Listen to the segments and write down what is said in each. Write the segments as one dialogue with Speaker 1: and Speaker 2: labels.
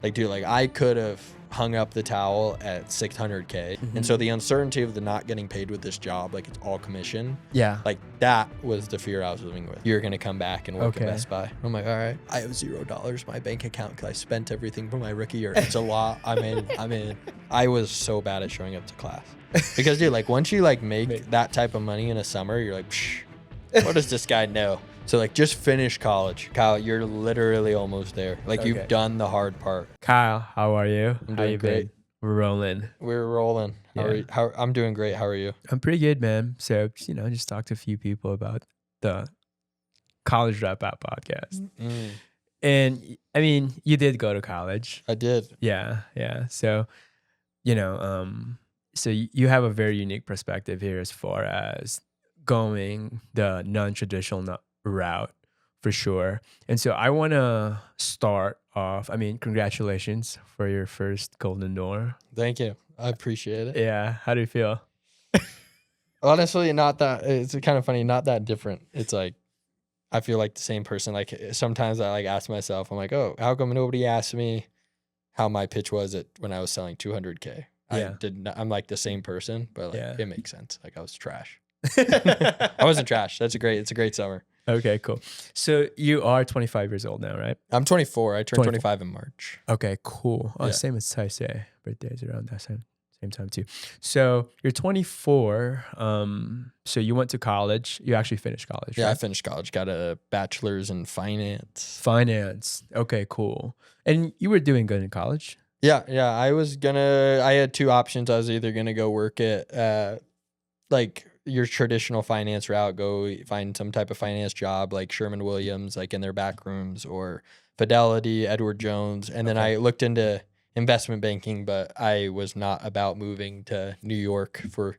Speaker 1: Like, dude, like I could have hung up the towel at 600K. And so the uncertainty of the not getting paid with this job, like it's all commission.
Speaker 2: Yeah.
Speaker 1: Like that was the fear I was living with. You're going to come back and work
Speaker 2: Okay.
Speaker 1: at Best Buy. I'm like, all right, I have $0 in my bank account because I spent everything from my rookie year. It's a lot. I'm in. I was so bad at showing up to class because dude, like once you like make that type of money in a summer, you're like, psh, what does this guy know? So like just finish college. Kyle, you're literally almost there. Like
Speaker 2: Okay.
Speaker 1: you've done the hard part.
Speaker 2: Kyle, how are you?
Speaker 1: I'm
Speaker 2: How
Speaker 1: doing
Speaker 2: you
Speaker 1: great.
Speaker 2: been? We're rolling.
Speaker 1: We're rolling.
Speaker 2: Yeah.
Speaker 1: I'm doing great. How are you?
Speaker 2: I'm pretty good, man. So, just talked to a few people about the College Dropout podcast. And I mean, you did go to college.
Speaker 1: I did.
Speaker 2: Yeah. So, so you have a very unique perspective here as far as going the non-traditional route for sure. And so I want to start off, congratulations for your first Golden Door.
Speaker 1: Thank you. I appreciate it.
Speaker 2: Yeah. How do you feel?
Speaker 1: Honestly, it's kind of funny, not that different. It's like, I feel like the same person. Like sometimes I like ask myself, I'm like, oh, how come nobody asked me how my pitch was when I was selling 200K?
Speaker 2: Yeah.
Speaker 1: I'm like the same person, but like
Speaker 2: Yeah.
Speaker 1: it makes sense. Like I was trash. I wasn't trash. It's a great summer.
Speaker 2: Okay, cool. So you are 25 years old now, right?
Speaker 1: I'm 24. I turned
Speaker 2: 24.
Speaker 1: 25 in March.
Speaker 2: Okay, cool. Oh,
Speaker 1: Yeah.
Speaker 2: Same as Taisei. Birthday's around that same time too. So you're 24. So you went to college. You actually finished college,
Speaker 1: Yeah,
Speaker 2: right?
Speaker 1: I finished college. Got a bachelor's in finance.
Speaker 2: Finance. Okay, cool. And you were doing good in college?
Speaker 1: Yeah. I had two options. I was either gonna go work at like your traditional finance route, go find some type of finance job like Sherman-Williams, like in their back rooms, or Fidelity, Edward Jones. And then I looked into investment banking, but I was not about moving to New York for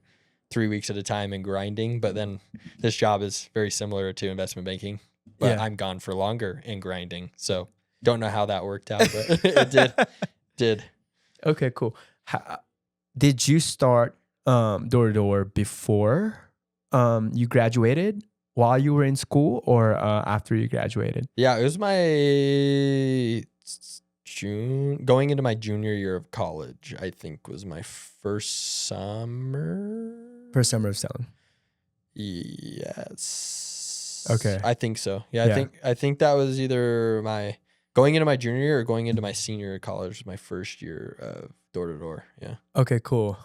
Speaker 1: 3 weeks at a time and grinding. But then this job is very similar to investment banking, but
Speaker 2: Yeah.
Speaker 1: I'm gone for longer and grinding. So don't know how that worked out, but it did.
Speaker 2: Okay, cool. Did you start door-to-door before you graduated, while you were in school, or after you graduated?
Speaker 1: Yeah, it was my going into my junior year of college, I think was my first summer.
Speaker 2: First summer of selling.
Speaker 1: Yes.
Speaker 2: Okay.
Speaker 1: I think so. Yeah,
Speaker 2: Yeah.
Speaker 1: I think that was either my going into my junior year or going into my senior year of college was my first year of door to door. Yeah.
Speaker 2: Okay, cool.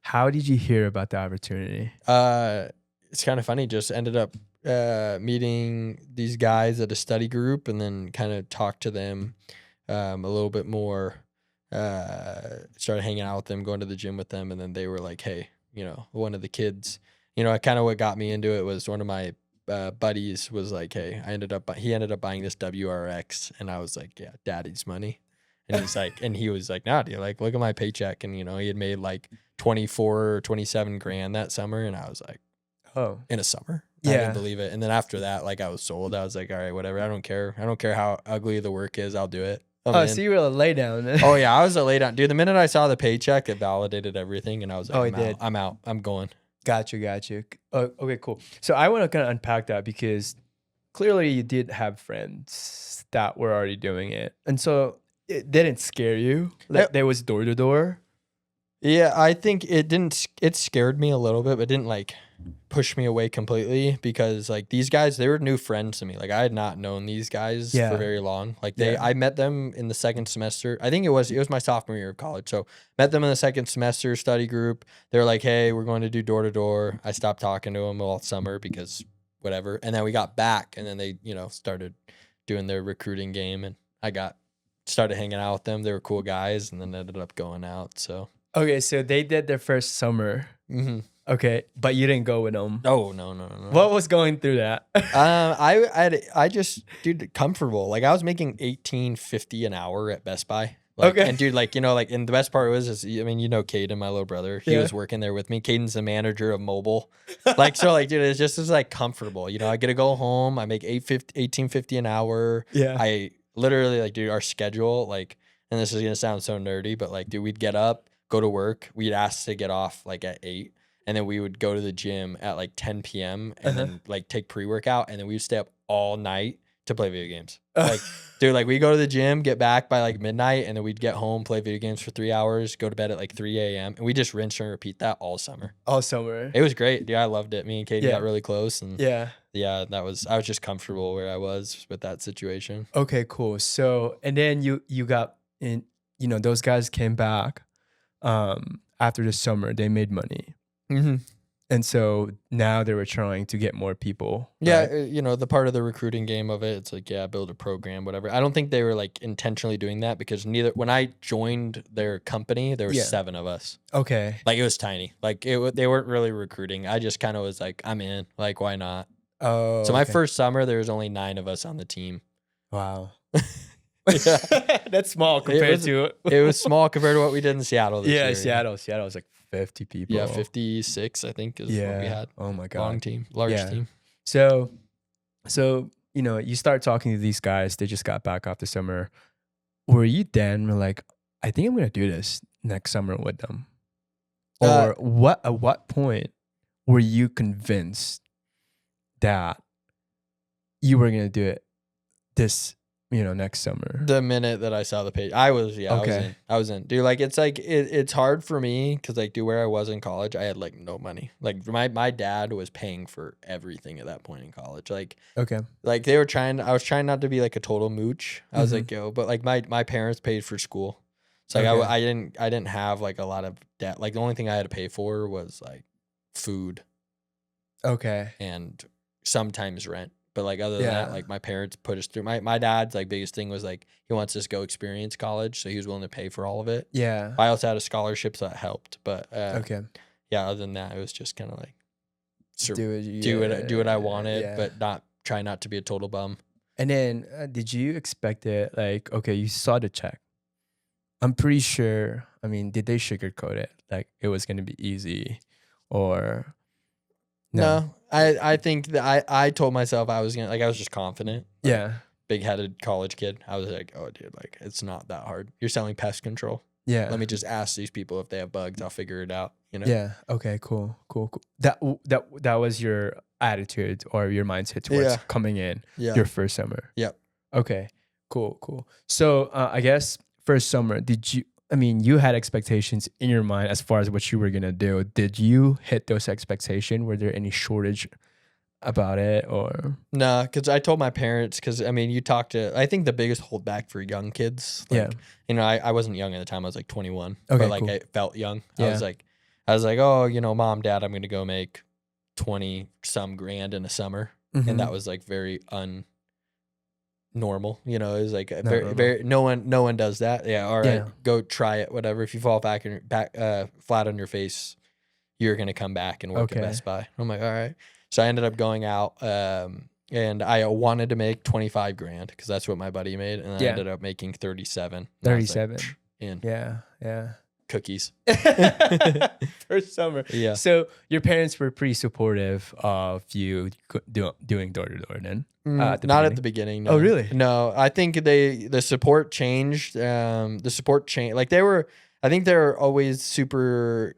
Speaker 2: How did you hear about the opportunity?
Speaker 1: It's kind of funny. Just ended up meeting these guys at a study group, and then kind of talked to them a little bit more. Started hanging out with them, going to the gym with them, and then they were like, "Hey, one of the kids, kind of what got me into it was one of my buddies was like, hey, he ended up buying this WRX, and I was like, yeah, daddy's money." And he's like, and he was like, nah, dude, like, look at my paycheck. And, he had made like 24 or 27 grand that summer. And I was like,
Speaker 2: Oh,
Speaker 1: in a summer? I
Speaker 2: Yeah.
Speaker 1: didn't believe it. And then after that, like I was sold. I was like, all right, whatever. I don't care. I don't care how ugly the work is. I'll do it.
Speaker 2: so you were a lay down.
Speaker 1: Oh yeah, I was a lay down. Dude, the minute I saw the paycheck, it validated everything. And I was like,
Speaker 2: Oh,
Speaker 1: I'm
Speaker 2: it did.
Speaker 1: out. I'm out. I'm going.
Speaker 2: Got you. Oh, okay, cool. So I want to kind of unpack that, because clearly you did have friends that were already doing it. And so it didn't scare you? Like there was door to door?
Speaker 1: Yeah, I think it scared me a little bit, but didn't like push me away completely, because like these guys, they were new friends to me. Like I had not known these guys
Speaker 2: Yeah.
Speaker 1: for very long. Like
Speaker 2: Yeah.
Speaker 1: I met them in the second semester. I think it was my sophomore year of college. So met them in the second semester study group. They were like, hey, we're going to do door to door. I stopped talking to them all summer because whatever. And then we got back, and then they, started doing their recruiting game, and I started hanging out with them. They were cool guys, and then ended up going out. So.
Speaker 2: Okay, so they did their first summer.
Speaker 1: Mm-hmm.
Speaker 2: Okay, but you didn't go with them.
Speaker 1: Oh no.
Speaker 2: What was going through that?
Speaker 1: I just, dude, comfortable. Like I was making $18.50 an hour at Best Buy. Like,
Speaker 2: Okay.
Speaker 1: And dude, like, and the best part is Caden, my little brother, he was working there with me. Caden's the manager of mobile. Like, so like, dude, it's just like comfortable. I get to go home. I make $18.50 an hour.
Speaker 2: Yeah.
Speaker 1: I literally like, dude, our schedule, like, and this is going to sound so nerdy, but like, dude, we'd get up, go to work. We'd ask to get off like at 8. And then we would go to the gym at like 10 p.m. and then like take pre-workout. And then we would stay up all night to play video games. Like, dude, like we go to the gym, get back by like midnight, and then we'd get home, play video games for 3 hours, go to bed at like 3 a.m. And we just rinse and repeat that all summer.
Speaker 2: All summer.
Speaker 1: It was great. Dude, I loved it. Me and Katie
Speaker 2: Yeah.
Speaker 1: got really close, and
Speaker 2: Yeah.
Speaker 1: I was just comfortable where I was with that situation.
Speaker 2: Okay, cool. So, and then you got in, you know, those guys came back after the summer, they made money.
Speaker 1: Mm-hmm.
Speaker 2: And so now they were trying to get more people.
Speaker 1: Yeah,
Speaker 2: right?
Speaker 1: you know, the part of the recruiting game of it, it's like, yeah, build a program, whatever. I don't think they were like intentionally doing that because when I joined their company, there were
Speaker 2: Yeah.
Speaker 1: 7 of us.
Speaker 2: Okay.
Speaker 1: Like it was tiny. Like they weren't really recruiting. I just kind of was like, I'm in. Like, why not?
Speaker 2: Oh.
Speaker 1: So my
Speaker 2: okay.
Speaker 1: first summer, there was only 9 of us on the team.
Speaker 2: Wow.
Speaker 1: Yeah.
Speaker 2: That's small compared
Speaker 1: was-
Speaker 2: to
Speaker 1: It was small compared to what we did in Seattle this year.
Speaker 2: Seattle was like 50 people.
Speaker 1: Yeah, 56, I think, is what we had.
Speaker 2: Oh my god.
Speaker 1: Long team, large
Speaker 2: Yeah.
Speaker 1: team.
Speaker 2: So you know, you start talking to these guys. They just got back off the summer. Were you then like, I think I'm gonna do this next summer with them, or what? At what point were you convinced that you were gonna do it this, you know, next summer?
Speaker 1: The minute that I saw the page, I was
Speaker 2: Okay.
Speaker 1: I was in. Dude, like it's like it's hard for me because like dude, where I was in college, I had like no money. Like my dad was paying for everything at that point in college. Like
Speaker 2: Okay.
Speaker 1: they were I was trying not to be like a total mooch. I was
Speaker 2: Mhm.
Speaker 1: like, yo, but like my parents paid for school. So like
Speaker 2: Okay.
Speaker 1: I didn't have like a lot of debt. Like the only thing I had to pay for was like food
Speaker 2: Okay.
Speaker 1: and sometimes rent. But like other than
Speaker 2: Yeah.
Speaker 1: that, like my parents put us through. My dad's like biggest thing was like he wants us to go experience college, so he was willing to pay for all of it.
Speaker 2: Yeah.
Speaker 1: I also had a scholarship, so that helped. But
Speaker 2: Okay.
Speaker 1: yeah, other than that, it was just kind of like
Speaker 2: Do
Speaker 1: do what I wanted,
Speaker 2: yeah.
Speaker 1: but try not to be a total bum.
Speaker 2: And then, did you expect it? Like, okay, you saw the check. I'm pretty sure. I mean, did they sugarcoat it? Like, it was gonna be easy, or
Speaker 1: No, I think that I told myself I was gonna I was just confident. Like,
Speaker 2: Yeah.
Speaker 1: big headed college kid. I was like, oh dude, like it's not that hard. You're selling pest control.
Speaker 2: Yeah.
Speaker 1: Let me just ask these people if they have bugs. I'll figure it out. You know.
Speaker 2: Yeah. Okay. Cool. That was your attitude or your mindset towards
Speaker 1: Yeah.
Speaker 2: coming in
Speaker 1: Yeah.
Speaker 2: your first summer.
Speaker 1: Yep.
Speaker 2: Okay. Cool. So, I guess first summer, you had expectations in your mind as far as what you were gonna do. Did you hit those expectations? Were there any shortage about it, or
Speaker 1: No, because I told my parents, because I mean, I think the biggest holdback for young kids, like,
Speaker 2: Yeah.
Speaker 1: you know, I wasn't young at the time. I was like 21,
Speaker 2: Okay,
Speaker 1: but like
Speaker 2: cool.
Speaker 1: I felt young.
Speaker 2: Yeah.
Speaker 1: I was like, oh, you know, mom, dad, I'm going to go make 20 some grand in a summer.
Speaker 2: Mhm.
Speaker 1: And that was like very normal, you know, it was like a
Speaker 2: Not
Speaker 1: very,
Speaker 2: normal.
Speaker 1: no one does that. Yeah. All right,
Speaker 2: Yeah.
Speaker 1: go try it. Whatever. If you fall back flat on your face, you're going to come back and work
Speaker 2: Okay.
Speaker 1: at Best Buy. I'm like, all right. So I ended up going out, and I wanted to make 25 grand because that's what my buddy made. And I
Speaker 2: Yeah.
Speaker 1: ended up making 37. And I was like,
Speaker 2: 37.
Speaker 1: in
Speaker 2: Yeah.
Speaker 1: cookies.
Speaker 2: First summer.
Speaker 1: Yeah.
Speaker 2: So your parents were pretty supportive of you doing door to door then? At the
Speaker 1: Not
Speaker 2: beginning?
Speaker 1: at the beginning.
Speaker 2: Oh,
Speaker 1: No.
Speaker 2: really?
Speaker 1: No, I think the support changed. The support changed. Like I think they were always super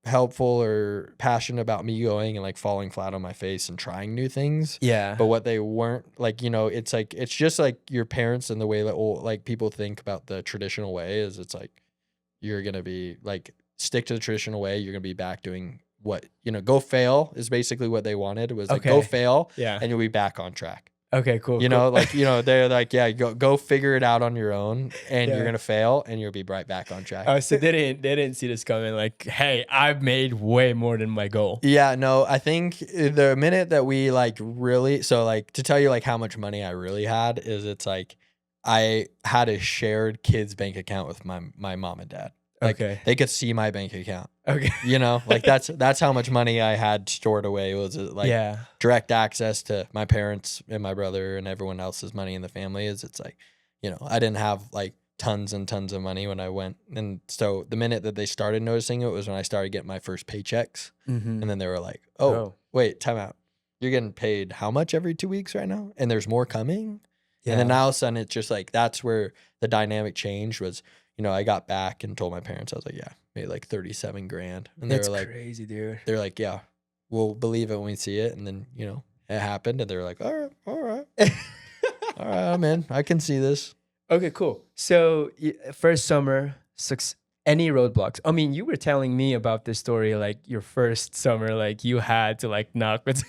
Speaker 1: helpful or passionate about me going and like falling flat on my face and trying new things.
Speaker 2: Yeah.
Speaker 1: But what they weren't, like, you know, it's like it's just like your parents and the way that like people think about the traditional way is it's like you're gonna be like stick to the traditional way, you're gonna be back doing what, you know, go fail is basically what they wanted. It was like go
Speaker 2: Okay.
Speaker 1: fail
Speaker 2: Yeah.
Speaker 1: and you'll be back on track.
Speaker 2: Okay, cool.
Speaker 1: You know, like, you know, they're like, yeah, go figure it out on your own and
Speaker 2: Yeah.
Speaker 1: you're gonna fail and you'll be right back on track.
Speaker 2: So they didn't see this coming. Like, hey, I've made way more than my goal.
Speaker 1: Yeah, no, I think the minute that we like really, so like to tell you like how much money I really had is it's like I had a shared kids bank account with my mom and dad. Like
Speaker 2: Okay.
Speaker 1: they could see my bank account,
Speaker 2: Okay.
Speaker 1: you know, like that's how much money I had stored away. It was like
Speaker 2: yeah.
Speaker 1: direct access to my parents and my brother and everyone else's money in the family. Is it's like, you know, I didn't have like tons and tons of money when I went. And so the minute that they started noticing it was when I started getting my first paychecks.
Speaker 2: Mm-hmm.
Speaker 1: And then they were like, oh, wait, time out. You're getting paid how much every 2 weeks right now? And there's more coming?
Speaker 2: Yeah.
Speaker 1: And then all of a sudden it's just like, that's where the dynamic change was, you know, I got back and told my parents, I was like, yeah, made like 37 grand. And
Speaker 2: That's
Speaker 1: they were like,
Speaker 2: crazy, dude.
Speaker 1: they're like, yeah, we'll believe it when we see it. And then, you know, it happened, and they were like, all right, all right, all right, I'm in. I can see this.
Speaker 2: Okay, cool. So first summer, any roadblocks? I mean, you were telling me about this story, like your first summer, like you had to like knock with.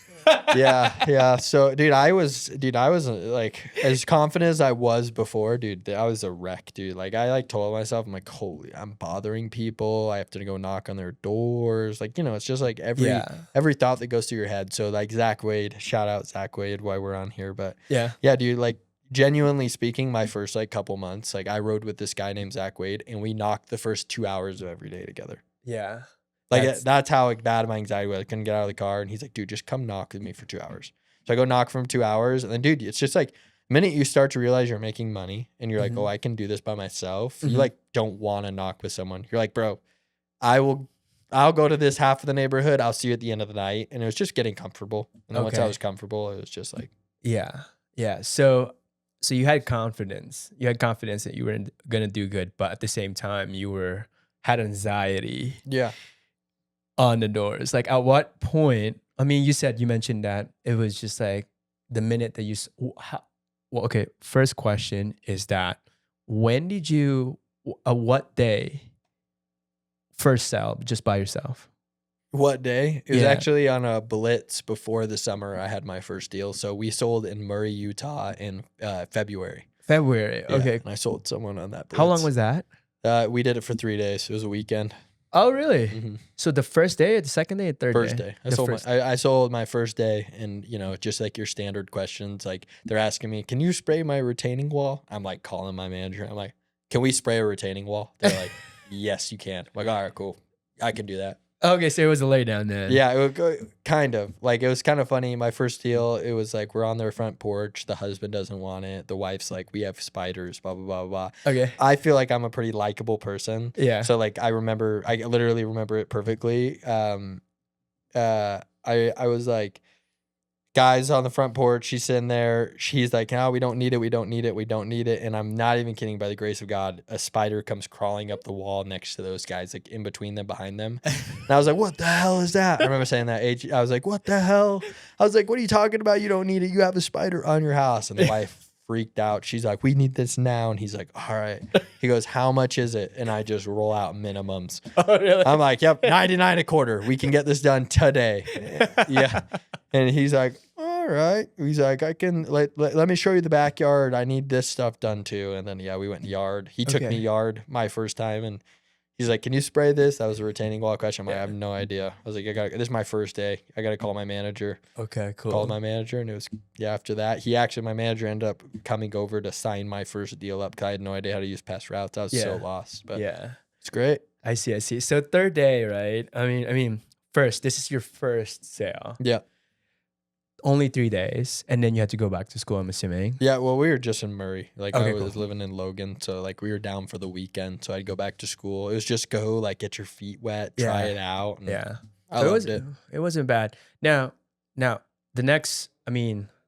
Speaker 1: Yeah. So, dude, I was like as confident as I was before, dude. I was a wreck, dude. Like I like told myself, I'm like, holy, I'm bothering people. I have to go knock on their doors. Like, it's just like every thought that goes through your head. So, like Zach Wade, shout out Zach Wade while we're on here, but yeah, dude, like. Genuinely speaking, my first like couple months, like I rode with this guy named Zach Wade, and we knocked the first 2 hours of every day together.
Speaker 2: Yeah.
Speaker 1: Like that's how like, bad my anxiety was. I couldn't get out of the car, and he's like, dude, just come knock with me for 2 hours. So I go knock for him 2 hours, and then dude, it's just like the minute you start to realize you're making money, and you're like, oh, I can do this by myself. You like don't want to knock with someone. You're like, bro, I'll go to this half of the neighborhood. I'll see you at the end of the night, and it was just getting comfortable. And then once I was comfortable, it was just like,
Speaker 2: yeah. So you had confidence. You had confidence that you were gonna do good, but at the same time, you had anxiety.
Speaker 1: Yeah.
Speaker 2: On the doors. Like, at what point? I mean, you mentioned that it was just like the minute that well, okay. First question is that when did you? What day? First sell just by yourself.
Speaker 1: What day? It was actually on a blitz before the summer. I had my first deal. So we sold in Murray, Utah in February.
Speaker 2: February.
Speaker 1: Yeah,
Speaker 2: okay.
Speaker 1: And I sold someone on that blitz.
Speaker 2: How long was that?
Speaker 1: We did it for 3 days. It was a weekend.
Speaker 2: Oh, really? So the first day, the second day, third
Speaker 1: first
Speaker 2: day?
Speaker 1: I sold my first day, and just like your standard questions, like they're asking me, can you spray my retaining wall? I'm like calling my manager. I'm like, can we spray a retaining wall? They're like, yes, you can. I'm like, all right, cool. I can do that.
Speaker 2: Okay, so it was a lay down then.
Speaker 1: Yeah, it would go, kind of. Like, it was kind of funny. My first deal, it was like, we're on their front porch. The husband doesn't want it. The wife's like, we have spiders, blah, blah, blah, blah.
Speaker 2: Okay.
Speaker 1: I feel like I'm a pretty likable person.
Speaker 2: Yeah.
Speaker 1: So, like, I literally remember it perfectly. I was like, guys on the front porch, she's sitting there. She's like, we don't need it. We don't need it. We don't need it. And I'm not even kidding. By the grace of God, a spider comes crawling up the wall next to those guys, like in between them, behind them. And I was like, what the hell is that? I remember saying that age. I was like, what the hell? I was like, what are you talking about? You don't need it. You have a spider on your house. And the wife freaked out. She's like, we need this now. And he's like, all right. He goes, how much is it? And I just roll out minimums.
Speaker 2: Oh, really?
Speaker 1: I'm like, yep, 99 a quarter. We can get this done today. Yeah. And he's like, all right. He's like, I can let me show you the backyard. I need this stuff done too. And then we went yard. He took me yard my first time, and he's like, can you spray this? That was a retaining wall question. I'm like, I have no idea. I was like, this is my first day. I gotta call my manager.
Speaker 2: Okay, cool.
Speaker 1: Called my manager, and it was after that, my manager ended up coming over to sign my first deal up because I had no idea how to use past routes. I was so lost. But it's great.
Speaker 2: I see. So third day, right? I mean, first, this is your first sale.
Speaker 1: Yeah.
Speaker 2: Only 3 days, and then you had to go back to school, I'm assuming.
Speaker 1: Yeah, well, we were just in Murray. Like, I was living in Logan, so like we were down for the weekend. So I'd go back to school. It was just go, like, get your feet wet, try it out. And I loved it.
Speaker 2: It wasn't bad. Now, the next,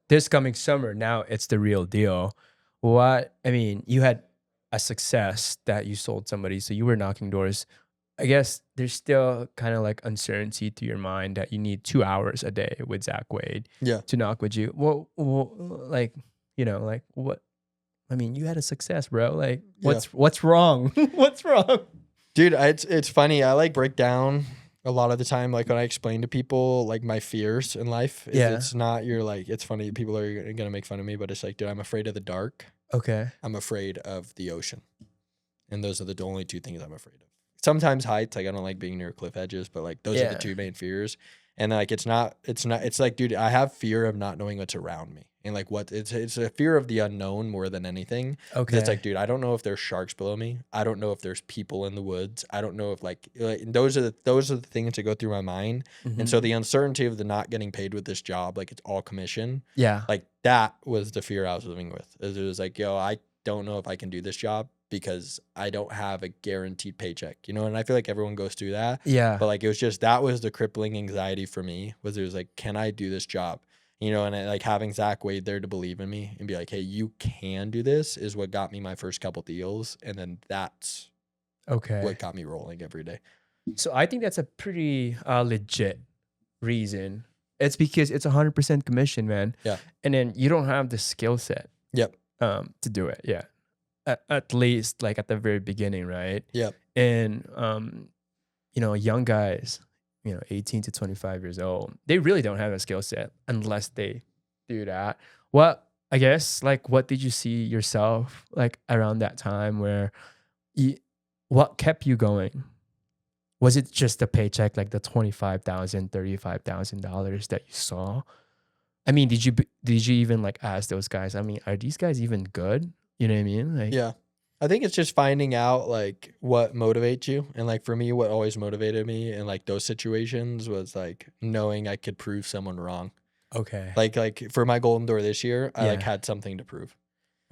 Speaker 2: this coming summer, now it's the real deal. You had a success that you sold somebody, so you were knocking doors. I guess there's still kind of like uncertainty to your mind that you need 2 hours a day with Zach Wade to knock with you. Well, what? You had a success, bro. Like, what's wrong? What's wrong?
Speaker 1: Dude, it's funny. I like break down a lot of the time, like when I explain to people like my fears in life. It's not it's funny. People are gonna make fun of me, but it's like, dude, I'm afraid of the dark.
Speaker 2: Okay.
Speaker 1: I'm afraid of the ocean, and those are the only two things I'm afraid of. Sometimes heights, like I don't like being near cliff edges, but like those are the two main fears. And like it's like, dude, I have fear of not knowing what's around me. And like it's a fear of the unknown more than anything. Okay. It's like, dude, I don't know if there's sharks below me. I don't know if there's people in the woods. I don't know if like those are the things that go through my mind. Mm-hmm. And so the uncertainty of the not getting paid with this job, like it's all commission. Yeah. Like that was the fear I was living with. It was like, I don't know if I can do this job because I don't have a guaranteed paycheck, and I feel like everyone goes through that. Yeah. But like, it was just, that was the crippling anxiety for me, was it was like, can I do this job? And like having Zach Wade there to believe in me and be like, hey, you can do this, is what got me my first couple deals. And then that's what got me rolling every day.
Speaker 2: So I think that's a pretty legit reason. It's because it's 100% commission, man.
Speaker 1: Yeah.
Speaker 2: And then you don't have the skill set
Speaker 1: Yep.
Speaker 2: to do it. Yeah. At least like at the very beginning, right?
Speaker 1: Yep.
Speaker 2: And young guys, 18 to 25 years old, they really don't have a skill set unless they do that. What I guess, like, what did you see yourself like around that time where what kept you going? Was it just the paycheck, like the $25,000, $35,000 that you saw? I mean, did you even like ask those guys? I mean, are these guys even good? You know what I mean? Like,
Speaker 1: Yeah. I think it's just finding out like what motivates you. And like for me, what always motivated me in like those situations was like knowing I could prove someone wrong.
Speaker 2: okay,
Speaker 1: Like for my Golden Door this year, I like
Speaker 2: Yeah.
Speaker 1: had something to prove.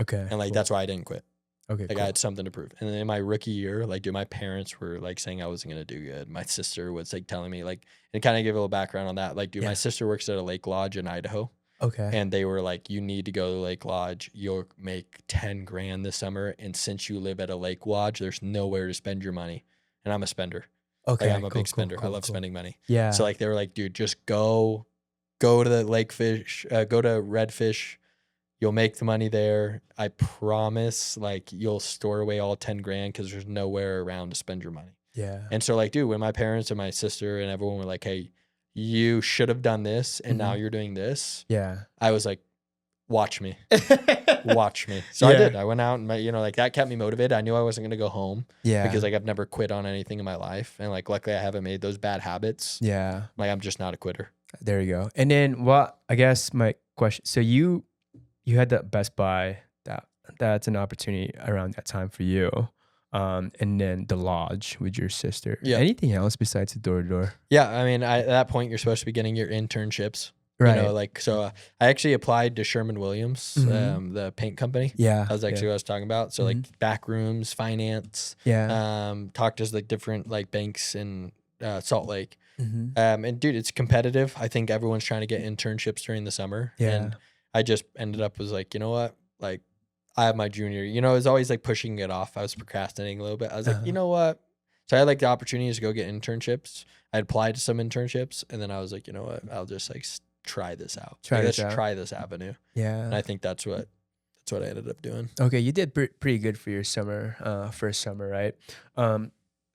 Speaker 2: okay,
Speaker 1: And like
Speaker 2: cool.
Speaker 1: that's why I didn't quit.
Speaker 2: Okay,
Speaker 1: Like
Speaker 2: cool.
Speaker 1: I had something to prove. And then in my rookie year, like dude, my parents were like saying I wasn't gonna do good. My sister was like telling me like, and kind of give a little background on that. Like, dude,
Speaker 2: Yeah.
Speaker 1: my sister works at a lake lodge in Idaho.
Speaker 2: Okay.
Speaker 1: And they were like, you need to go to Lake Lodge. You'll make 10 grand this summer. And since you live at a lake lodge, there's nowhere to spend your money. And I'm a spender.
Speaker 2: Okay.
Speaker 1: Like I'm a
Speaker 2: cool,
Speaker 1: big spender. I
Speaker 2: cool,
Speaker 1: love
Speaker 2: cool.
Speaker 1: spending money.
Speaker 2: Yeah.
Speaker 1: So like they were like, dude, just go to the go to Redfish. You'll make the money there. I promise. Like you'll store away all 10 grand because there's nowhere around to spend your money.
Speaker 2: yeah.
Speaker 1: And so like, dude, when my parents and my sister and everyone were like, hey, you should have done this and now
Speaker 2: Mhm.
Speaker 1: you're doing this.
Speaker 2: Yeah.
Speaker 1: I was like, watch me. Watch me. So I
Speaker 2: Yeah.
Speaker 1: did. I went out and like that kept me motivated. I knew I wasn't gonna go home
Speaker 2: Yeah.
Speaker 1: because like I've never quit on anything in my life. And like luckily I haven't made those bad habits.
Speaker 2: yeah.
Speaker 1: Like I'm just not a quitter.
Speaker 2: There you go. And then I guess my question, so you had that Best Buy, that's an opportunity around that time for you. And then the lodge with your sister.
Speaker 1: Yeah.
Speaker 2: Anything else besides the door to door?
Speaker 1: Yeah. I mean, at that point you're supposed to be getting your internships.
Speaker 2: Right.
Speaker 1: You know, like so I actually applied to Sherman-Williams,
Speaker 2: Mhm.
Speaker 1: the paint company.
Speaker 2: Yeah.
Speaker 1: That was actually what I was talking about. So
Speaker 2: Mhm.
Speaker 1: like back rooms, finance,
Speaker 2: Yeah.
Speaker 1: talked to like different like banks in Salt Lake.
Speaker 2: Mhm.
Speaker 1: And dude, it's competitive. I think everyone's trying to get internships during the summer.
Speaker 2: Yeah.
Speaker 1: And I just ended up was like, you know what? Like I have my junior, it was always like pushing it off. I was procrastinating a little bit. I was like,
Speaker 2: Uh-huh.
Speaker 1: you know what? So I had like the opportunities to go get internships. I applied to some internships and then I was like, you know what? I'll just like try this out. Let's try this avenue.
Speaker 2: Yeah.
Speaker 1: And I think that's what I ended up doing.
Speaker 2: Okay, you did pretty good for your summer, first summer, right?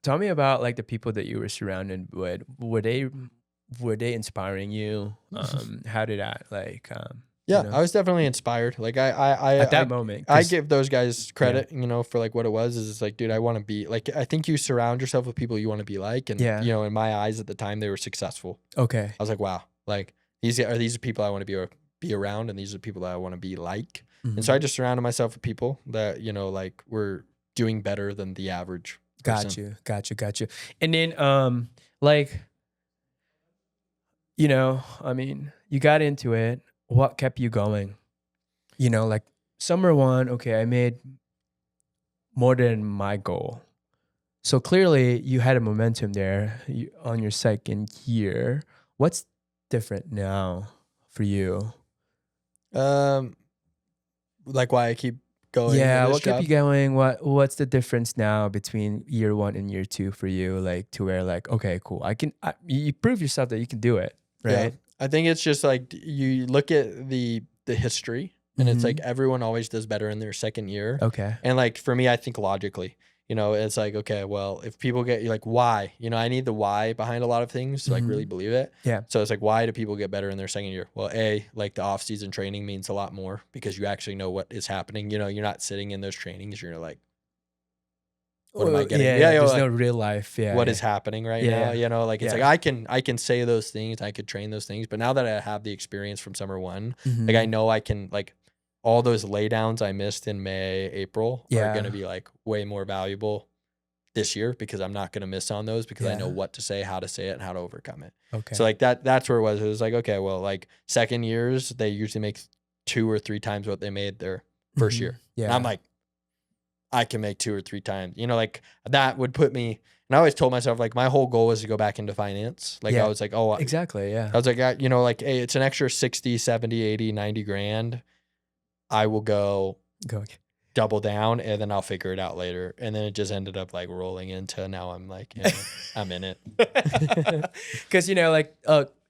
Speaker 2: Tell me about like the people that you were surrounded with. Were they inspiring you? How did that like?
Speaker 1: Yeah,
Speaker 2: know?
Speaker 1: I was definitely inspired. Like I
Speaker 2: At that moment,
Speaker 1: I
Speaker 2: 'cause-
Speaker 1: give those guys credit, for like what it was. Is it's like, dude, I want to be like. I think you surround yourself with people you want to be like, and
Speaker 2: Yeah.
Speaker 1: in my eyes at the time, they were successful.
Speaker 2: Okay.
Speaker 1: I was like, wow, like these are people I want to be around, and these are people that I want to be like. And so I just surrounded myself with people that like were doing better than the average person.
Speaker 2: Got you. And then like, I mean, you got into it. What kept you going? Like summer one, okay, I made more than my goal. So clearly you had a momentum there on your second year. What's different now for you?
Speaker 1: Like why I keep going.
Speaker 2: Yeah,
Speaker 1: in this
Speaker 2: what kept
Speaker 1: job?
Speaker 2: you going? What's the difference now between year one and year two for you? Like to where like, okay, cool. You prove yourself that you can do it, right?
Speaker 1: Yeah. I think it's just like you look at the history and it's
Speaker 2: Mhm.
Speaker 1: like everyone always does better in their second year.
Speaker 2: Okay.
Speaker 1: And like for me, I think logically, it's like, okay, well, if people get like why, I need the why behind a lot of things to like really believe it.
Speaker 2: Yeah.
Speaker 1: So it's like, why do people get better in their second year? Well, like the off season training means a lot more because you actually know what is happening. You're not sitting in those trainings. You're like, what am I getting?
Speaker 2: Yeah, there's
Speaker 1: like,
Speaker 2: no real life. Yeah.
Speaker 1: what
Speaker 2: yeah.
Speaker 1: is happening right
Speaker 2: Yeah.
Speaker 1: now? Like it's
Speaker 2: Yeah.
Speaker 1: like I can say those things, I could train those things, but now that I have the experience from summer one,
Speaker 2: Mhm.
Speaker 1: like I know I can like all those laydowns I missed in May, April
Speaker 2: Yeah.
Speaker 1: are gonna be like way more valuable this year because I'm not gonna miss on those because I know
Speaker 2: Yeah.
Speaker 1: what to say, how to say it, and how to overcome it.
Speaker 2: Okay.
Speaker 1: So like that's where it was. It was like, okay, well, like second years, they usually make 2 or 3 times what they made their first
Speaker 2: Mhm.
Speaker 1: year.
Speaker 2: Yeah.
Speaker 1: And I'm like, I can make 2 or 3 times. Like that would put me, and I always told myself like my whole goal was to go back into finance. Like
Speaker 2: Yeah.
Speaker 1: I was like, oh,
Speaker 2: exactly. Yeah.
Speaker 1: I was like, like, hey, it's an extra 60, 70, 80, 90 grand. I will go
Speaker 2: Go.
Speaker 1: double down and then I'll figure it out later. And then it just ended up like rolling into now I'm like, I'm in it.
Speaker 2: Because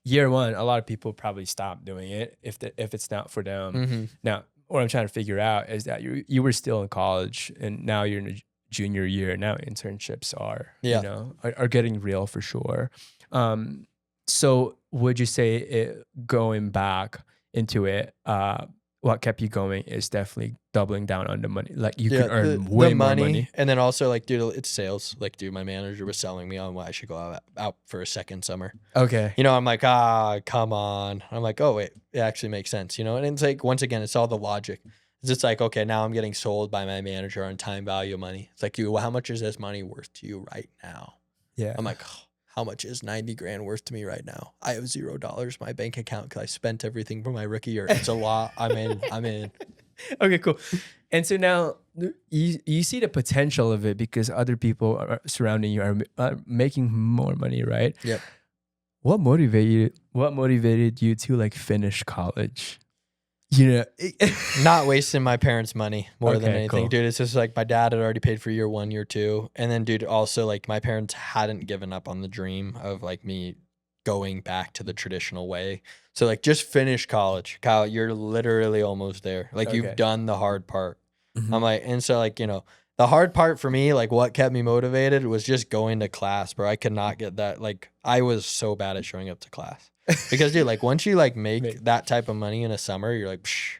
Speaker 2: year one, a lot of people probably stop doing it if it's not for them. Now, what I'm trying to figure out is that you were still in college and now you're in a junior year. Now internships are,
Speaker 1: Yeah.
Speaker 2: are getting real for sure. So would you say going back into it, what kept you going is definitely doubling down on the money. Like you can earn way more money.
Speaker 1: And then also like, dude, it's sales. Like, dude, my manager was selling me on why I should go out for a second summer.
Speaker 2: Okay.
Speaker 1: I'm like, come on. I'm like, oh wait, it actually makes sense, And it's like, once again, it's all the logic. It's just like, okay, now I'm getting sold by my manager on time value of money. It's like, dude, well, how much is this money worth to you right now?
Speaker 2: Yeah.
Speaker 1: I'm like, how much is 90 grand worth to me right now? I have $0 in my bank account because I spent everything for my rookie year. It's a lot. I'm in.
Speaker 2: Okay, cool. And so now you see the potential of it because other people surrounding you are making more money, right?
Speaker 1: Yep.
Speaker 2: What motivated you to like finish college?
Speaker 1: Not wasting my parents' money more than anything,
Speaker 2: cool.
Speaker 1: dude. It's just like my dad had already paid for year 1, year 2. And then, dude, also like my parents hadn't given up on the dream of like me going back to the traditional way. So like just finish college. Kyle, you're literally almost there. Like you've done the hard part. I'm like, and so like, the hard part for me, like what kept me motivated was just going to class, bro. I could not get that. Like I was so bad at showing up to class. Because dude, like once you like make that type of money in a summer, you're like, psh,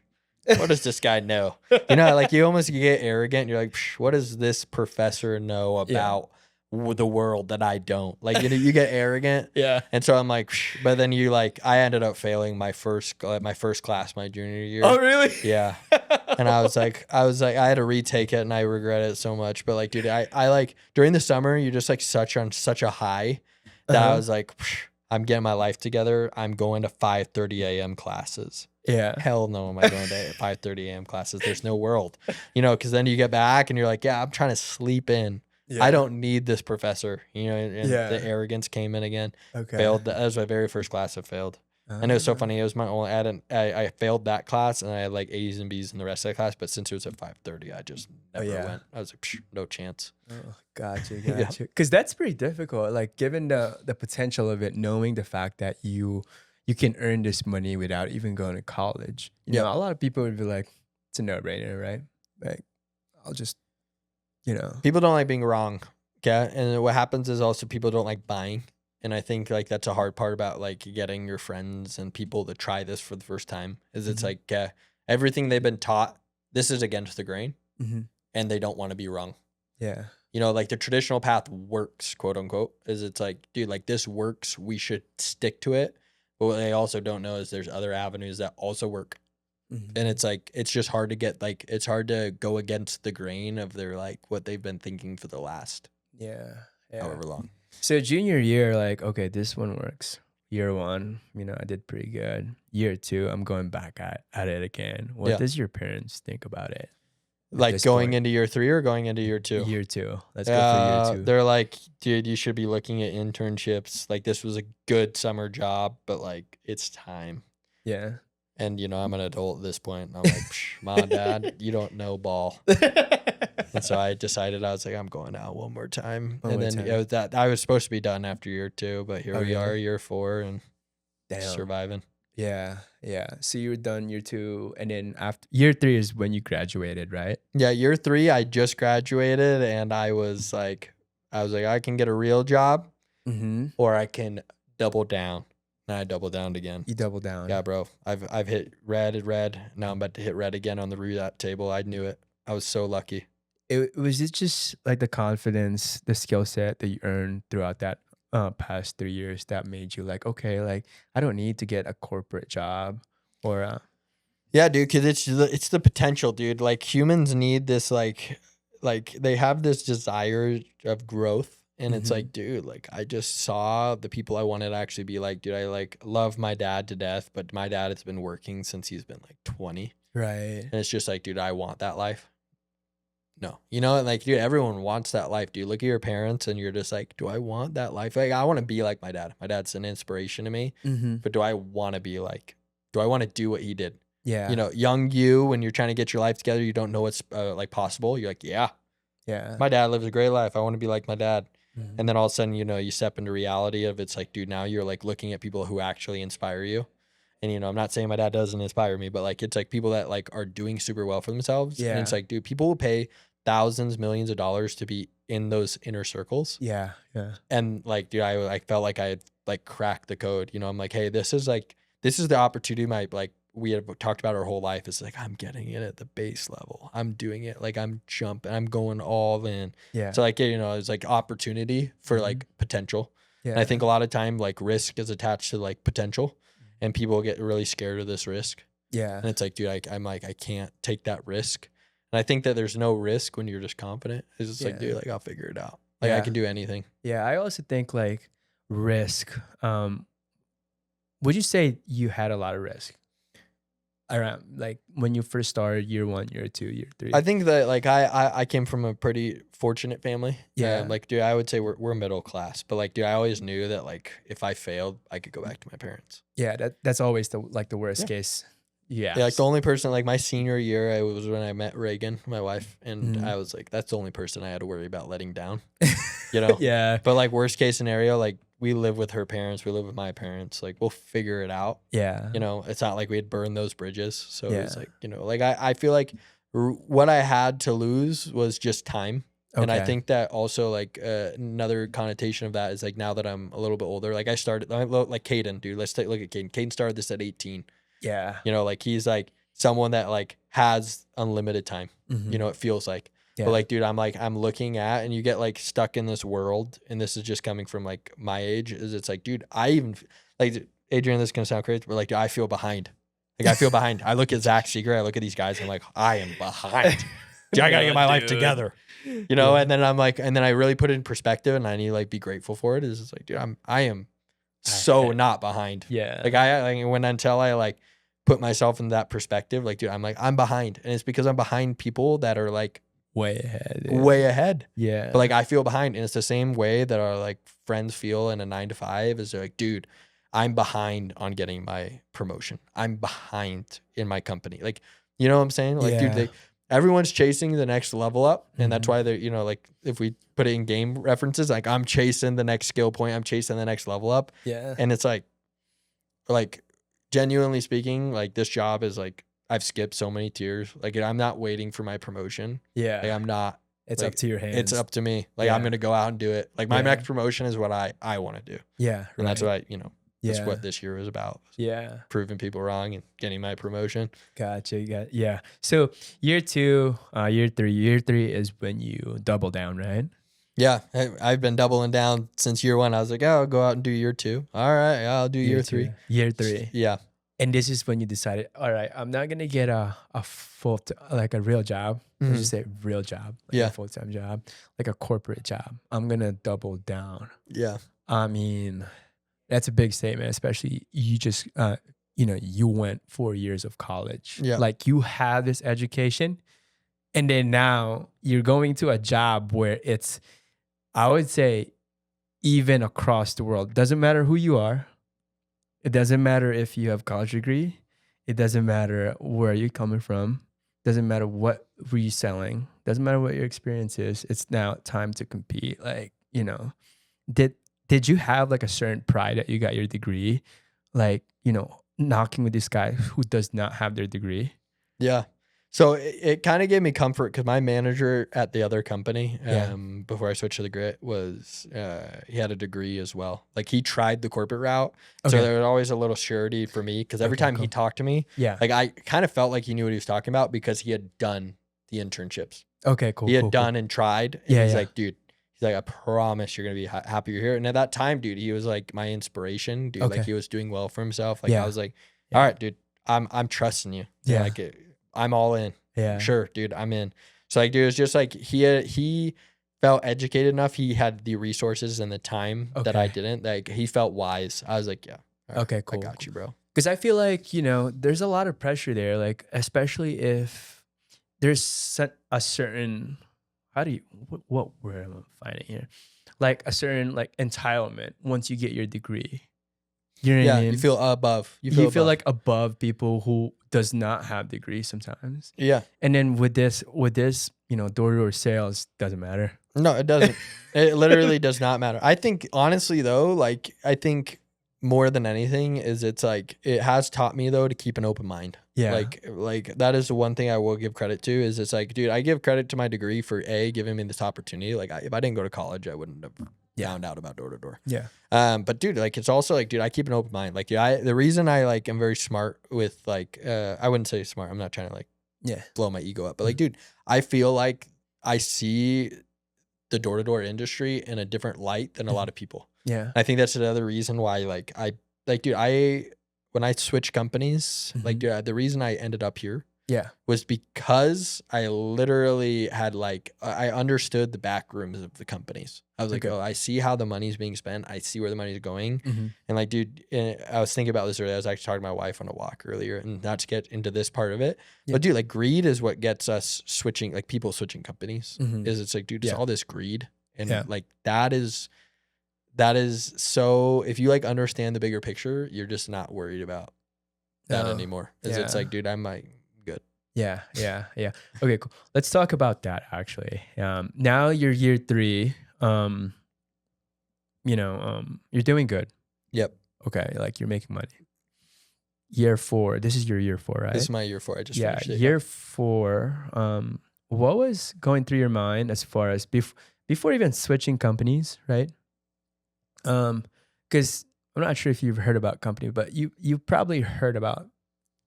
Speaker 1: what does this guy know? Like you almost get arrogant. You're like, psh, what does this professor know about the world that I don't? Like, you get arrogant.
Speaker 2: Yeah.
Speaker 1: And so I'm like, psh, but then I ended up failing my first class my junior year.
Speaker 2: Oh, really?
Speaker 1: Yeah. And I was like, I had to retake it and I regret it so much. But like, dude, I like during the summer, you're just like on such a high that I was like, psh, I'm getting my life together. I'm going to 5:30 a.m. classes.
Speaker 2: Yeah.
Speaker 1: Hell no, am I going to 5:30 a.m. classes? There's no world, because then you get back and you're like, yeah, I'm trying to sleep in. Yeah. I don't need this professor, and the arrogance came in again.
Speaker 2: Okay.
Speaker 1: Failed. That was my very first class I failed. And it was so funny. It was my only, I failed that class and I had like A's and B's in the rest of the class, but since it was at 5:30, I just never went. I was like, psh, no chance.
Speaker 2: Oh, gotcha. Because that's pretty difficult. Like given the potential of it, knowing the fact that you can earn this money without even going to college. A lot of people would be like, it's a no-brainer, right? Like, I'll just,
Speaker 1: People don't like being wrong. Okay. And what happens is also people don't like buying. And I think like that's a hard part about like getting your friends and people to try this for the first time is it's like everything they've been taught, this is against the grain and they don't want to be wrong.
Speaker 2: Yeah.
Speaker 1: Like the traditional path works, quote unquote, is it's like, dude, like this works. We should stick to it. But what they also don't know is there's other avenues that also work. And it's like, it's just hard to get like, it's hard to go against the grain of their like what they've been thinking for the last however long.
Speaker 2: So junior year, like, okay, this one works. Year 1, I did pretty good. Year 2, I'm going back at it again. What does your parents think about it?
Speaker 1: Like going into year 3 or going into year 2?
Speaker 2: Year 2. Let's go for year 2.
Speaker 1: They're like, dude, you should be looking at internships. Like this was a good summer job, but like it's time.
Speaker 2: Yeah.
Speaker 1: And I'm an adult at this point. I'm like, Mom, Dad, you don't know ball. And so I decided I was like, I'm going out one more time. It was that I was supposed to be done after year 2, but here we are, year 4, and surviving.
Speaker 2: Yeah. So you were done year 2, and then after year 3 is when you graduated, right?
Speaker 1: Yeah, year 3, I just graduated, and I was like, I can get a real job, or I can double down. And I doubled down again.
Speaker 2: You doubled down.
Speaker 1: Yeah, bro. I've hit red. Now I'm about to hit red again on the roulette table. I knew it. I was so lucky.
Speaker 2: Was it just like the confidence, the skill set that you earned throughout that past 3 years that made you like, okay, like I don't need to get a corporate job or
Speaker 1: yeah, dude, because it's the potential, dude. Like humans need this like they have this desire of growth. And it's like, dude, like I just saw the people I wanted to actually be like, dude, I like love my dad to death, but my dad has been working since he's been like 20.
Speaker 2: Right.
Speaker 1: And it's just like, dude, I want that life. No, and like, dude, everyone wants that life, dude. Look at your parents and you're just like, do I want that life? Like, I want to be like my dad. My dad's an inspiration to me, but do I want to do what he did?
Speaker 2: Yeah.
Speaker 1: Young you, when you're trying to get your life together, you don't know what's like possible. You're like, yeah, my dad lives a great life. I want to be like my dad.
Speaker 2: Mhm.
Speaker 1: And then all of a sudden, you step into reality of it's like, dude, now you're like looking at people who actually inspire you. And I'm not saying my dad doesn't inspire me, but like it's like people that like are doing super well for themselves. And it's
Speaker 2: Yeah.
Speaker 1: like, dude, people will pay thousands, millions of dollars to be in those inner circles.
Speaker 2: Yeah. Yeah.
Speaker 1: And like, dude, I like felt like I had like cracked the code. I'm like, hey, this is the opportunity we had talked about our whole life. It's like I'm getting it at the base level. I'm doing it. Like I'm jumping. I'm going all in.
Speaker 2: Yeah.
Speaker 1: So like, it's like opportunity for
Speaker 2: Mhm.
Speaker 1: like potential.
Speaker 2: Yeah.
Speaker 1: And I think a lot of time like risk is attached to like potential, and people get really scared of this risk.
Speaker 2: Yeah.
Speaker 1: And it's like, dude, I'm like, I can't take that risk. And I think that there's no risk when you're just confident. It's just like,
Speaker 2: Yeah.
Speaker 1: dude, like I'll figure it out. Like I
Speaker 2: Yeah.
Speaker 1: can do anything.
Speaker 2: Yeah. I also think like risk. Would you say you had a lot of risk around like when you first started year 1, year 2, year 3?
Speaker 1: I think that like I came from a pretty fortunate family.
Speaker 2: Yeah.
Speaker 1: Like, dude, I would say we're middle class, but like, dude, I always knew that like if I failed, I could go back to my parents.
Speaker 2: Yeah, that's always the worst
Speaker 1: Yeah.
Speaker 2: case. Yeah.
Speaker 1: Yeah, like the only person, like my senior year, I was when I met Reagan, my wife, and
Speaker 2: Mhm.
Speaker 1: I was like, that's the only person I had to worry about letting down.
Speaker 2: Yeah.
Speaker 1: But like worst case scenario, like we live with her parents, we live with my parents, like we'll figure it out.
Speaker 2: Yeah.
Speaker 1: It's not like we had burned those bridges. So it's
Speaker 2: Yeah.
Speaker 1: like, like I feel like what I had to lose was just time. And I
Speaker 2: Okay.
Speaker 1: think that also like another connotation of that is like now that I'm a little bit older, like I started like Caden, dude. Let's take a look at Caden. Caden started this at 18.
Speaker 2: Yeah.
Speaker 1: Like he's like someone that like has unlimited time.
Speaker 2: Mhm.
Speaker 1: It feels like.
Speaker 2: Yeah.
Speaker 1: But like, dude, I'm looking at, and you get like stuck in this world, and this is just coming from like my age. Is it's like, dude, I even like Adrian. This is gonna sound crazy, but like, dude, I feel behind. Like I feel behind. I look at Zach Seeger. I look at these guys. I'm like, I am behind. Dude, I gotta get my life
Speaker 2: Dude.
Speaker 1: together.
Speaker 2: Yeah.
Speaker 1: And then I'm like, and then I really put it in perspective, and I need to like be grateful for it. Is it's like, dude, I am so
Speaker 2: Ahead.
Speaker 1: not behind.
Speaker 2: Yeah.
Speaker 1: Like until I like put myself in that perspective, like, dude, I'm like, I'm behind, and it's because I'm behind people that are like
Speaker 2: way ahead. dude.
Speaker 1: way ahead.
Speaker 2: Yeah.
Speaker 1: But like I feel behind, and it's the same way that our like friends feel in a 9 to 5. Is they're like, dude, I'm behind on getting my promotion. I'm behind in my company. Like, you know what I'm saying? Like,
Speaker 2: Yeah.
Speaker 1: dude, everyone's chasing the next level up, and that's
Speaker 2: Mhm.
Speaker 1: why they're like if we put it in game references, like I'm chasing the next skill point, I'm chasing the next level up,
Speaker 2: Yeah.
Speaker 1: and it's like genuinely speaking, like this job is like I've skipped so many tiers. Like I'm not waiting for my promotion.
Speaker 2: Yeah.
Speaker 1: Like I'm not.
Speaker 2: It's
Speaker 1: like,
Speaker 2: up to your hands.
Speaker 1: It's up to me. Like I'm
Speaker 2: Yeah.
Speaker 1: gonna go out and do it. Like my
Speaker 2: Yeah.
Speaker 1: next promotion is what I want to do,
Speaker 2: Yeah.
Speaker 1: and that's
Speaker 2: right.
Speaker 1: what that's
Speaker 2: Yeah.
Speaker 1: what this year was about.
Speaker 2: Yeah.
Speaker 1: Proving people wrong and getting my promotion.
Speaker 2: Gotcha. Yeah. So year 2, year 3. Year 3 is when you double down, right?
Speaker 1: Yeah, I've been doubling down since year 1. I was like, oh, I'll go out and do year 2. All right, I'll do year 3.
Speaker 2: 2. Year 3.
Speaker 1: Yeah,
Speaker 2: And this is when you decided, all right, I'm not gonna get a full like a real job.
Speaker 1: Mhm.
Speaker 2: Let's just say real job, like
Speaker 1: Yeah.
Speaker 2: a full-time job, like a corporate job. I'm gonna double down.
Speaker 1: yeah,
Speaker 2: I mean, that's a big statement, especially you just you went 4 years of college.
Speaker 1: Yeah.
Speaker 2: Like you have this education, and then now you're going to a job where it's, I would say, even across the world. Doesn't matter who you are. It doesn't matter if you have a college degree. It doesn't matter where you're coming from. Doesn't matter what were you selling. Doesn't matter what your experience is. It's now time to compete. Like, did you have like a certain pride that you got your degree? Like, knocking with this guy who does not have their degree?
Speaker 1: yeah. So it kind of gave me comfort because my manager at the other company,
Speaker 2: Yeah.
Speaker 1: before I switched to the Grit, was he had a degree as well. Like he tried the corporate route, so
Speaker 2: Okay.
Speaker 1: there was always a little surety for me because every
Speaker 2: Okay,
Speaker 1: time
Speaker 2: cool.
Speaker 1: he talked to me,
Speaker 2: Yeah.
Speaker 1: like I kind of felt like he knew what he was talking about because he had done the internships.
Speaker 2: Okay, cool.
Speaker 1: He had
Speaker 2: cool,
Speaker 1: done and tried. And
Speaker 2: Yeah,
Speaker 1: he's
Speaker 2: yeah.
Speaker 1: like, dude, he's like, I promise you're gonna be happy you're here. And at that time, dude, he was like my inspiration, dude.
Speaker 2: Okay.
Speaker 1: Like he was doing well for himself. Like
Speaker 2: Yeah.
Speaker 1: I was like,
Speaker 2: Yeah.
Speaker 1: all right, dude, I'm trusting you.
Speaker 2: Yeah.
Speaker 1: Like I'm all in.
Speaker 2: Yeah.
Speaker 1: Sure, dude, I'm in. So like, dude, it's just like he felt educated enough. He had the resources and the time that I
Speaker 2: Okay.
Speaker 1: didn't. Like he felt wise. I was like, yeah. all right,
Speaker 2: Okay, cool.
Speaker 1: I got you, bro.
Speaker 2: Because I feel like, there's a lot of pressure there, like, especially if there's a certain, what word am I finding here? Like a certain like entitlement once you get your degree. You know what I
Speaker 1: Yeah, you
Speaker 2: mean?
Speaker 1: feel above. You
Speaker 2: You
Speaker 1: feel
Speaker 2: feel
Speaker 1: above.
Speaker 2: like above people who does not have degrees sometimes.
Speaker 1: Yeah.
Speaker 2: And then with this, door-to-door sales doesn't matter.
Speaker 1: No, it doesn't. It literally does not matter. I think honestly though, like I think more than anything is it's like it has taught me though to keep an open mind.
Speaker 2: Yeah.
Speaker 1: Like that is the one thing I will give credit to is it's like, dude, I give credit to my degree for giving me this opportunity. Like if I didn't go to college, I wouldn't have found out about door to door.
Speaker 2: Yeah.
Speaker 1: But dude, like it's also like, dude, I keep an open mind. Like, the reason I like am very smart with like, I wouldn't say smart. I'm not trying to like blow my ego up, but like, dude, I feel like I see the door to door industry in a different light than a lot of people.
Speaker 2: Yeah.
Speaker 1: I think that's another reason why when I switched companies, like, dude, the reason I ended up here was because I literally had I understood the back rooms of the companies. I was like, oh, I see how the money's being spent. I see where the money's going. And like, dude, I was thinking about this earlier. I was actually talking to my wife on a walk earlier, and not to get into this part of it, but dude, like greed is what gets us switching, like people switching companies is it's like, dude, it's all this greed. And like, that is so, if you like understand the bigger picture, you're just not worried about that anymore. It's like, dude, I'm like, good.
Speaker 2: Yeah. Okay, cool. Let's talk about that actually. Now you're year 3. You're doing good.
Speaker 1: Yep.
Speaker 2: Okay, like you're making money. Year 4. This is your year 4, right?
Speaker 1: This is my year 4. I just finished it.
Speaker 2: Year 4. What was going through your mind as far as before even switching companies, right? Because I'm not sure if you've heard about company, but you probably heard about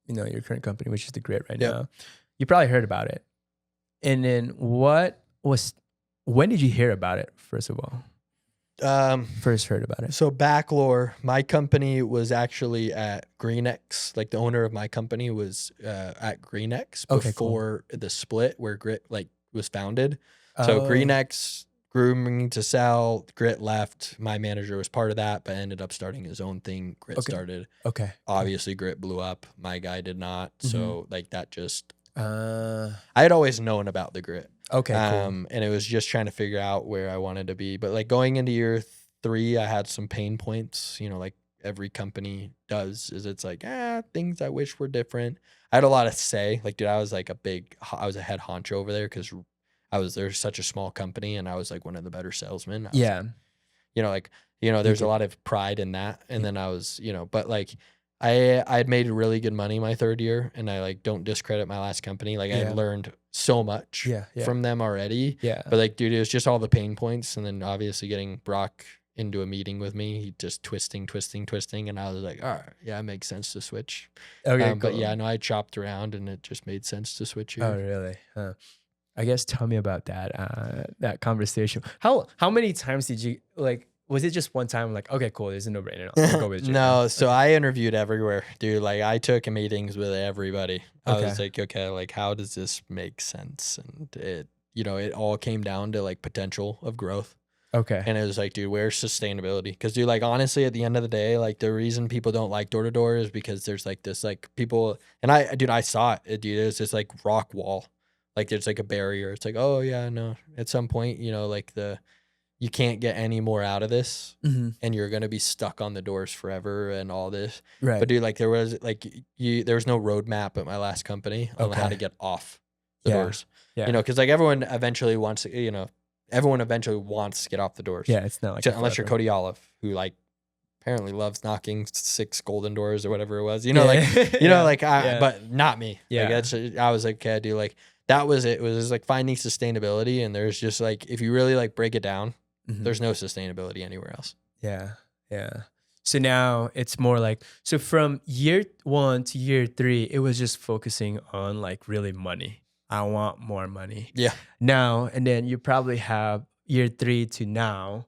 Speaker 2: your current company, which is the Grit right now. You probably heard about it. And then when did you hear about it, first of all? First heard about it.
Speaker 1: So Backlore, my company was actually at GreenX. Like the owner of my company was at GreenX before the split where Grit was founded. So GreenX grooming to sell, Grit left. My manager was part of that, but ended up starting his own thing. Grit started.
Speaker 2: Okay.
Speaker 1: Obviously, Grit blew up. My guy did not. So like that just. I had always known about the Grit.
Speaker 2: Okay. Cool.
Speaker 1: And it was just trying to figure out where I wanted to be. But like going into year 3, I had some pain points. Like every company does. Is it's like things I wish were different. I had a lot to say. Like, dude, I was a head honcho over there because. There's such a small company and I was like one of the better salesmen. There's a lot of pride in that. And then I was, but like I had made really good money my 3rd year and I like don't discredit my last company. Like I had learned so much from them already. Yeah. But like, dude, it was just all the pain points. And then obviously getting Brock into a meeting with me, he just twisting. And I was like, all right, yeah, it makes sense to switch. Okay. Cool. But yeah, no, I chopped around and it just made sense to switch here.
Speaker 2: Oh, really? Huh. I guess tell me about that conversation. How many times did you was it just one time like, okay, cool, there's a no-brainer. I'll go with you.
Speaker 1: No, so I interviewed everywhere, dude. Like I took meetings with everybody. I was like, okay, like how does this make sense? And it all came down to like potential of growth. Okay. And it was like, dude, where's sustainability? Because dude, like honestly, at the end of the day, like the reason people don't like door to door is because there's like this like people and I saw it, dude. It's this like rock wall. Like there's like a barrier. It's like, oh yeah, no. At some point, like you can't get any more out of this, and you're gonna be stuck on the doors forever and all this. Right. But dude, like there was no roadmap at my last company on how to get off the doors. Yeah. Because like everyone eventually wants to get off the doors.
Speaker 2: Yeah, it's not like
Speaker 1: unless you're Cody Olive, who like apparently loves knocking 6 golden doors or whatever it was. But not me. Yeah. Like I was like, okay, dude, like. That was it. It was just like finding sustainability, and there's just like if you really like break it down, there's no sustainability anywhere else.
Speaker 2: Yeah. So now it's more like from year 1 to year 3, it was just focusing on like really money. I want more money. Yeah. Now and then you probably have year 3 to now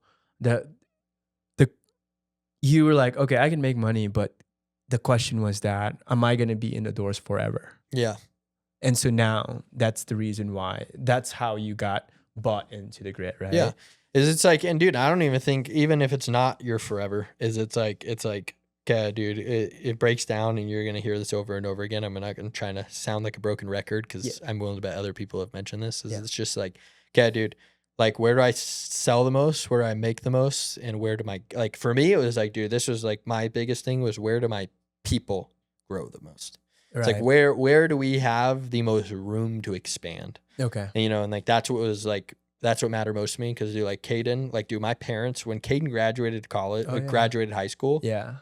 Speaker 2: you were like, okay, I can make money, but the question was that am I gonna be in the doors forever? Yeah. And so now that's the reason why. That's how you got bought into the Grit, right?
Speaker 1: Yeah. It's like, and dude, I don't even think, even if it's not your forever, it's like, okay, dude, it breaks down and you're going to hear this over and over again. I'm not going to try to sound like a broken record because I'm willing to bet other people have mentioned this. It's just like, okay, dude, Like, where do I sell the most? Where do I make the most? And where do my, like, for me, it was like, dude, this was like my biggest thing was where do my people grow the most? It's like,
Speaker 2: Right.
Speaker 1: where do we have the most room to expand?
Speaker 2: Okay.
Speaker 1: And, you know, and like, that's what was like, that's what mattered most to me. Cause dude, like Caden, like, dude, my parents, when Caden graduated college,
Speaker 2: Oh, yeah.
Speaker 1: graduated high school,
Speaker 2: Yeah.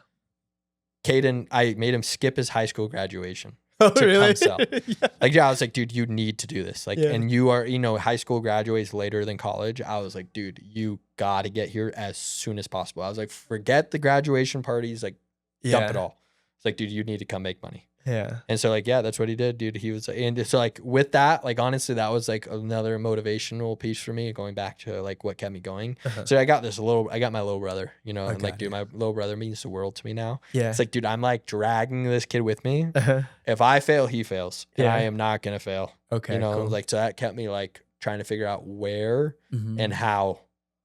Speaker 1: Caden, I made him skip his high school graduation.
Speaker 2: Oh,
Speaker 1: to
Speaker 2: really?
Speaker 1: come sell.
Speaker 2: Yeah.
Speaker 1: Like, yeah, I was like, dude, you need to do this. Like,
Speaker 2: Yeah.
Speaker 1: and you are, you know, high school graduates later than college. I was like, dude, you got to get here as soon as possible. I was like, forget the graduation parties, like, dump it all. It's like, dude, you need to come make money.
Speaker 2: Yeah.
Speaker 1: And so, like, yeah, that's what he did, dude. He was, and so, like, with that, like, honestly, that was like another motivational piece for me, going back to like what kept me going.
Speaker 2: Uh-huh.
Speaker 1: So I got my little brother, you know, and
Speaker 2: Okay.
Speaker 1: like, dude, my little brother means the world to me now.
Speaker 2: Yeah.
Speaker 1: It's like, dude, I'm like dragging this kid with me.
Speaker 2: Uh-huh.
Speaker 1: If I fail, he fails. And
Speaker 2: Yeah.
Speaker 1: I am not going to fail.
Speaker 2: Okay.
Speaker 1: You know,
Speaker 2: cool.
Speaker 1: like, so that kept me like trying to figure out where
Speaker 2: Mhm.
Speaker 1: and how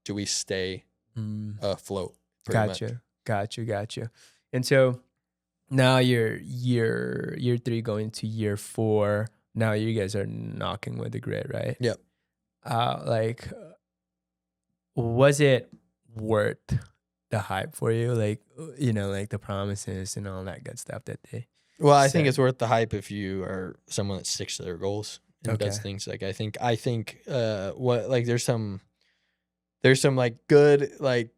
Speaker 1: do we stay
Speaker 2: Mm.
Speaker 1: afloat. pretty much.
Speaker 2: Gotcha. And so now you're year 3 going to year 4. Now you guys are knocking with the grid, right?
Speaker 1: Yep.
Speaker 2: Like, was it worth the hype for you? Like, you know, like the promises and all that good stuff that they.
Speaker 1: Well, I think
Speaker 2: So-
Speaker 1: it's worth the hype if you are someone that sticks to their goals and does
Speaker 2: Okay.
Speaker 1: things. Like, I think what, like, there's some like good, like,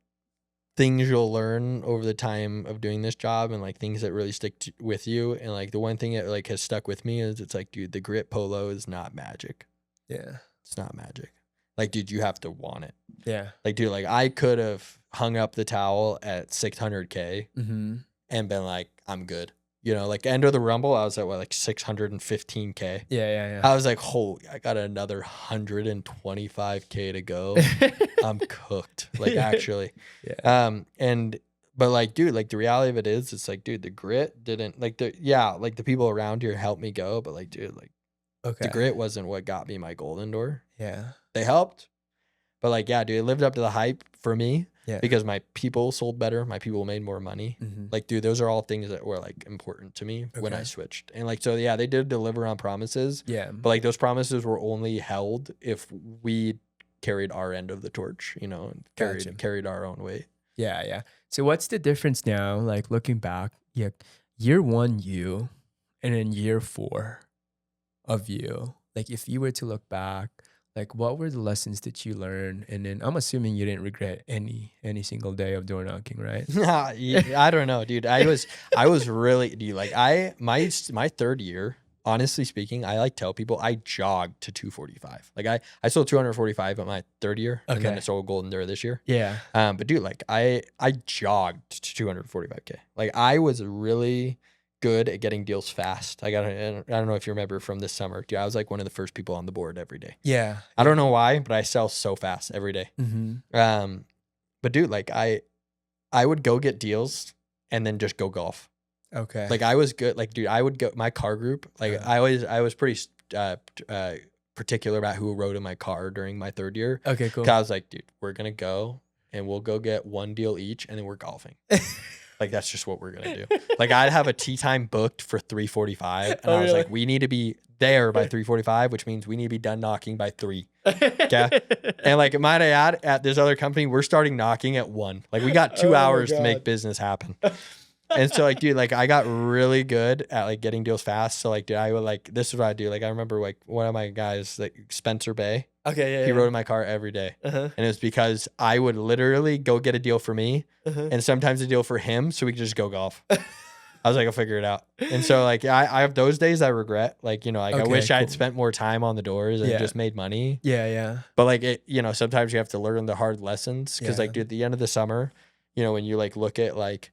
Speaker 1: things you'll learn over the time of doing this job, and like things that really stick with you. And like the one thing that like has stuck with me is it's like, dude, the grit polo is not magic.
Speaker 2: Yeah.
Speaker 1: It's not magic. Like, dude, you have to want it.
Speaker 2: Yeah.
Speaker 1: Like, dude, like I could have hung up the towel at 600K
Speaker 2: Mm-hmm.
Speaker 1: and been like, I'm good. You know, like end of the Rumble, I was at what, like 615K.
Speaker 2: Yeah.
Speaker 1: I was like, holy, I got another 125K to go. I'm cooked. Like, actually.
Speaker 2: Yeah.
Speaker 1: But like, dude, like the reality of it is, it's like, dude, the grit didn't like like the people around here helped me go, but like, dude, like
Speaker 2: Okay.
Speaker 1: the grit wasn't what got me my golden door.
Speaker 2: Yeah.
Speaker 1: They helped, but like, yeah, dude, it lived up to the hype for me
Speaker 2: Yeah.
Speaker 1: because my people sold better. My people made more money.
Speaker 2: Mm-hmm.
Speaker 1: Like, dude, those are all things that were like important to me when I
Speaker 2: Okay.
Speaker 1: switched. And like, so yeah, they did deliver on promises,
Speaker 2: Yeah.
Speaker 1: but like those promises were only held if we carried our end of the torch, you know, and
Speaker 2: Gotcha.
Speaker 1: carried our own weight.
Speaker 2: Yeah. So what's the difference now? Like looking back, yeah, year 1 you, and then year 4 of you. Like if you were to look back, like what were the lessons that you learned? And then I'm assuming you didn't regret any single day of door knocking, right?
Speaker 1: I don't know, dude. I was really, dude, like my third year, honestly speaking, I like tell people I jogged to 245. Like I sold 245 at my third year, and then
Speaker 2: Okay.
Speaker 1: I sold Golden Door this year.
Speaker 2: Yeah.
Speaker 1: But dude, like I jogged to 245K. Like I was really good at getting deals fast. I don't know if you remember from this summer, dude. I was like one of the first people on the board every day.
Speaker 2: Yeah.
Speaker 1: I don't know why, but I sell so fast every day.
Speaker 2: Mm-hmm.
Speaker 1: But dude, like I would go get deals and then just go golf.
Speaker 2: Okay.
Speaker 1: Like I was good. Like, dude, I would go my car group. Like
Speaker 2: Uh-huh.
Speaker 1: I was pretty particular about who rode in my car during my third year.
Speaker 2: Okay, cool.
Speaker 1: 'Cause I was like, dude, we're gonna go and we'll go get one deal each, and then we're golfing. Like that's just what we're gonna do. Like I'd have a tee time booked for 3:45, and
Speaker 2: Oh,
Speaker 1: I was
Speaker 2: really?
Speaker 1: like, we need to be there by 3:45, which means we need to be done knocking by 3. And like, might I add, at this other company, we're starting knocking at 1. Like we got 2
Speaker 2: Oh my
Speaker 1: hours to
Speaker 2: God.
Speaker 1: make business happen. And so like, dude, like I got really good at like getting deals fast. So like, dude, I would like, this is what I do. Like I remember like one of my guys, like Spencer Bay,
Speaker 2: Okay, yeah.
Speaker 1: he rode in my car every day.
Speaker 2: Uh-huh.
Speaker 1: And it was because I would literally go get a deal for me
Speaker 2: Uh-huh.
Speaker 1: and sometimes a deal for him, so we could just go golf. I was like, I'll figure it out. And so like I have those days I regret. Like, you know, like I
Speaker 2: Okay,
Speaker 1: wish I had
Speaker 2: cool.
Speaker 1: spent more time on the doors and
Speaker 2: Yeah.
Speaker 1: just made money.
Speaker 2: Yeah.
Speaker 1: But like it, you know, sometimes you have to learn the hard lessons. Cause
Speaker 2: Yeah.
Speaker 1: like, dude, at the end of the summer, you know, when you like look at like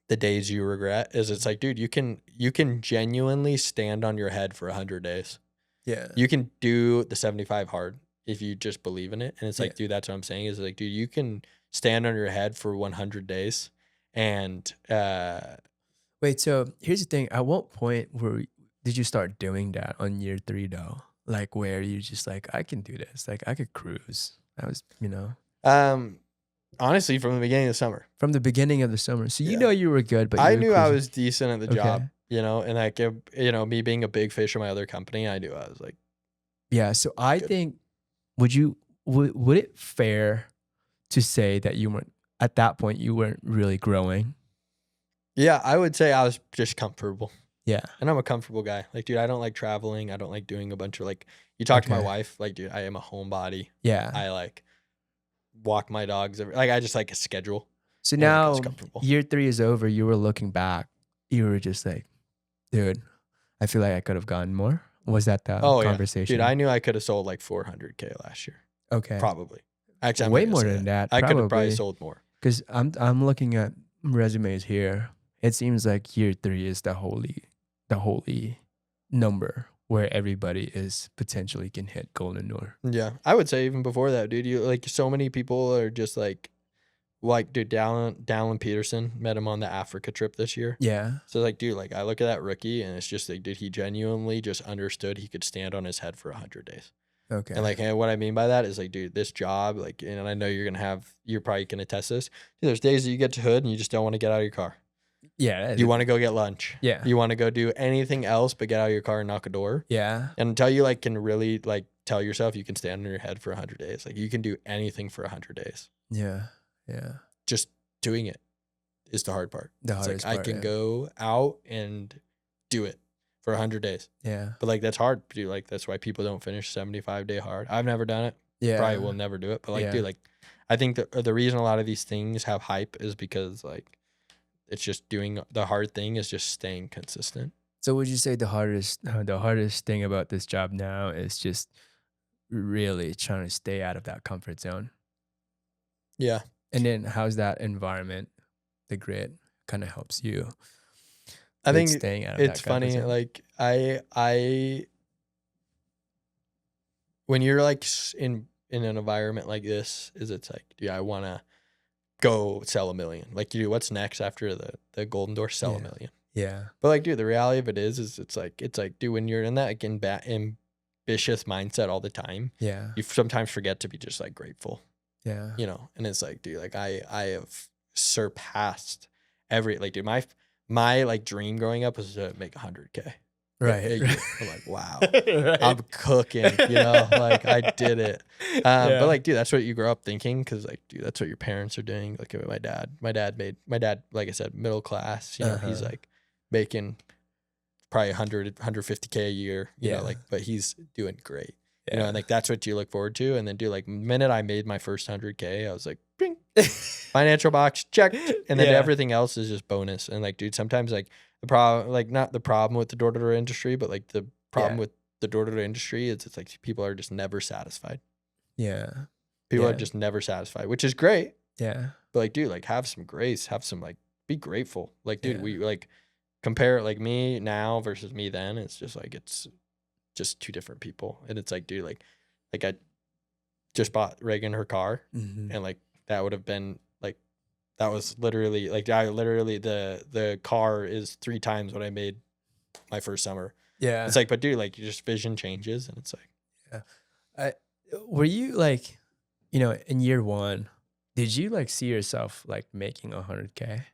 Speaker 1: the days you regret, is it's like, dude, you can genuinely stand on your head for 100 days.
Speaker 2: Yeah.
Speaker 1: You can do the 75 hard if you just believe in it. And it's like,
Speaker 2: Yeah.
Speaker 1: dude, that's what I'm saying, is like, dude, you can stand on your head for 100 days. And
Speaker 2: Wait, so here's the thing. At what point did you start doing that on year 3 though? Like where you just like, I can do this. Like I could cruise. I was,
Speaker 1: honestly, from the beginning of the summer,
Speaker 2: from the beginning of the summer. So you
Speaker 1: Yeah.
Speaker 2: know you were good, but
Speaker 1: I
Speaker 2: you were
Speaker 1: knew I
Speaker 2: cruising.
Speaker 1: was decent at the
Speaker 2: Okay.
Speaker 1: job, you know, and like, you know, me being a big fish in my other company, I knew I was like,
Speaker 2: Yeah. So I
Speaker 1: Good.
Speaker 2: think would it fair to say that you weren't at that point you weren't really growing?
Speaker 1: Yeah, I would say I was just comfortable.
Speaker 2: Yeah.
Speaker 1: And I'm a comfortable guy. Like, dude, I don't like traveling. I don't like doing a bunch of like, you talk to my
Speaker 2: Okay.
Speaker 1: wife, like, dude, I am a homebody.
Speaker 2: Yeah.
Speaker 1: I like walk my dogs. Like, I just like a schedule.
Speaker 2: So
Speaker 1: and, like, I
Speaker 2: now
Speaker 1: was comfortable.
Speaker 2: year 3 is over. You were looking back. You were just like, dude, I feel like I could have gotten more. Was that the conversation?
Speaker 1: Dude, I knew I could have sold like 400K last year.
Speaker 2: Okay.
Speaker 1: Probably. Actually, I'm
Speaker 2: way
Speaker 1: not gonna
Speaker 2: more
Speaker 1: say
Speaker 2: than that.
Speaker 1: I could have probably
Speaker 2: probably.
Speaker 1: sold more.
Speaker 2: Because I'm looking at resumes here. It seems like year 3 is the holy number where everybody is potentially can hit golden door.
Speaker 1: Yeah, I would say even before that, dude. You like so many people are just like, dude, Dallin Peterson, met him on the Africa trip this year.
Speaker 2: Yeah.
Speaker 1: So like, dude, like I look at that rookie and it's just like, dude, he genuinely just understood he could stand on his head for 100 days.
Speaker 2: Okay.
Speaker 1: And like, and what I mean by that is like, dude, this job, like, and I know you're probably gonna test this. Dude, there's days that you get to hood and you just don't want to get out of your car.
Speaker 2: Yeah.
Speaker 1: You want to go get lunch.
Speaker 2: Yeah.
Speaker 1: You want to go do anything else but get out of your car and knock a door.
Speaker 2: Yeah.
Speaker 1: And until you like can really like tell yourself you can stand on your head for 100 days. Like you can do anything for 100 days.
Speaker 2: Yeah. Yeah.
Speaker 1: Just doing it is the hard part.
Speaker 2: The
Speaker 1: It's
Speaker 2: hardest
Speaker 1: like
Speaker 2: part,
Speaker 1: I can
Speaker 2: yeah.
Speaker 1: go out and do it for 100 days.
Speaker 2: Yeah.
Speaker 1: But like that's hard, dude. Like that's why people don't finish 75-day hard. I've never done it.
Speaker 2: Yeah.
Speaker 1: Probably will never do it. But like,
Speaker 2: Yeah.
Speaker 1: dude, like I think the reason a lot of these things have hype is because like it's just doing the hard thing is just staying consistent.
Speaker 2: So would you say the hardest thing about this job now is just really trying to stay out of that comfort zone?
Speaker 1: Yeah.
Speaker 2: And then how's that environment, the grid, kind of helps you?
Speaker 1: I
Speaker 2: with
Speaker 1: think
Speaker 2: staying out of
Speaker 1: it's
Speaker 2: that comfort
Speaker 1: funny.
Speaker 2: zone?
Speaker 1: Like I when you're like in an environment like this, it's like, dude, I want to go sell 1 million. Like, dude, what's next after the golden door? Sell 1 million.
Speaker 2: Yeah.
Speaker 1: But like, dude, the reality of it is it's like, dude, when you're in that like, ambitious mindset all the time,
Speaker 2: Yeah.
Speaker 1: you sometimes forget to be just like grateful,
Speaker 2: Yeah.
Speaker 1: you know? And it's like, dude, like I have surpassed every, like, dude, my like dream growing up was to make 100K.
Speaker 2: Right.
Speaker 1: I'm like, wow,
Speaker 2: Right.
Speaker 1: I'm cooking, you know, like I did it.
Speaker 2: Yeah.
Speaker 1: But like, dude, that's what you grow up thinking. Cause like, dude, that's what your parents are doing. Like my dad, like I said, middle class, you know, he's like making probably 150K a year, you know, like, but he's doing great, you know, and like, that's what you look forward to. And then dude, like the minute I made my first 100K, I was like, bing, financial box checked. And then
Speaker 2: Yeah.
Speaker 1: everything else is just bonus. And like, dude, sometimes like the problem, like not the problem with the door-to-door industry, but like the problem with the door-to-door industry is it's like people are just never satisfied.
Speaker 2: Yeah.
Speaker 1: People are
Speaker 2: Yeah.
Speaker 1: just never satisfied, which is great.
Speaker 2: Yeah.
Speaker 1: But like, dude, like have some grace, have some like be grateful. Like, dude,
Speaker 2: Yeah.
Speaker 1: we like compare like me now versus me then. It's just like it's just two different people. And it's like, dude, like I just bought Reagan her car,
Speaker 2: Mhm.
Speaker 1: and like that would have been like that was literally like the car is 3 times what I made my first summer.
Speaker 2: Yeah.
Speaker 1: It's like, but dude, like you just vision changes, and it's like
Speaker 2: Were you like, you know, in year 1, did you like see yourself like making 100K?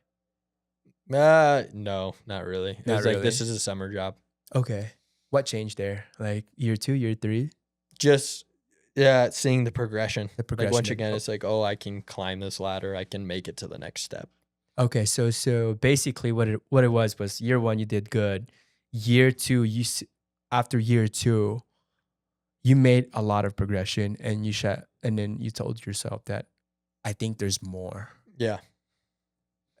Speaker 1: no, not really. It
Speaker 2: Not
Speaker 1: was like this
Speaker 2: really?
Speaker 1: is a summer job.
Speaker 2: Okay. What changed there? Like year 2, year 3?
Speaker 1: Just seeing the progression.
Speaker 2: The progression.
Speaker 1: Like once
Speaker 2: of-
Speaker 1: again, it's like, oh, I can climb this ladder. I can make it to the next step.
Speaker 2: Okay, so basically what it was year 1 you did good. Year 2 after year 2 you made a lot of progression and then you told yourself that I think there's more.
Speaker 1: Yeah.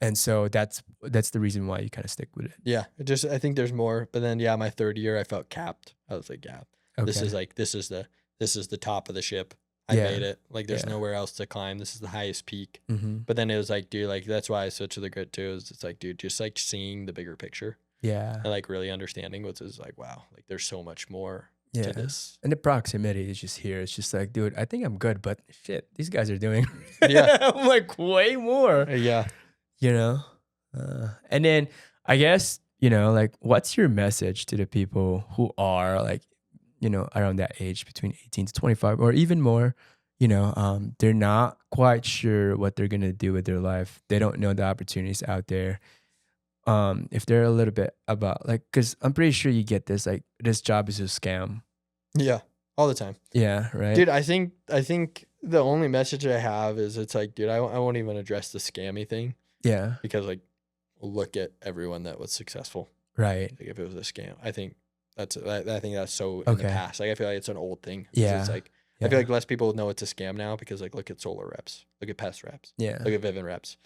Speaker 2: And so that's the reason why you kind of stick with it.
Speaker 1: Yeah. I think there's more. But then my 3rd year I felt capped. I was like, yeah, this is the top of the ship. I
Speaker 2: Yeah.
Speaker 1: made it. Like there's
Speaker 2: Yeah.
Speaker 1: nowhere else to climb. This is the highest peak.
Speaker 2: Mm-hmm.
Speaker 1: But then it was like, dude, like that's why I switched to the grit too. Is it's like, dude, just like seeing the bigger picture
Speaker 2: Yeah.
Speaker 1: and like really understanding what's is like, wow, like there's so much more
Speaker 2: Yeah.
Speaker 1: to this.
Speaker 2: And the proximity is just here. It's just like, dude, I think I'm good, but shit, these guys are doing
Speaker 1: Yeah.
Speaker 2: I'm like way more,
Speaker 1: Yeah.
Speaker 2: you know? And then I guess, you know, like what's your message to the people who are like, you know, around that age between 18 to 25 or even more, you know, they're not quite sure what they're going to do with their life. They don't know the opportunities out there. If they're a little bit about like, cause I'm pretty sure you get this, like this job is a scam.
Speaker 1: Yeah. all the time.
Speaker 2: Yeah, right.
Speaker 1: Dude, I think the only message I have is it's like, dude, I won't even address the scammy thing
Speaker 2: Yeah,
Speaker 1: because like look at everyone that was successful.
Speaker 2: right.
Speaker 1: Like if it was a scam, I think that's so in the
Speaker 2: Okay.
Speaker 1: past. Like I feel like it's an old thing. 'Cause
Speaker 2: Yeah.
Speaker 1: it's like I
Speaker 2: Yeah.
Speaker 1: feel like less people know it's a scam now because like look at solar reps, look at pest reps,
Speaker 2: Yeah.
Speaker 1: look at Vivint reps.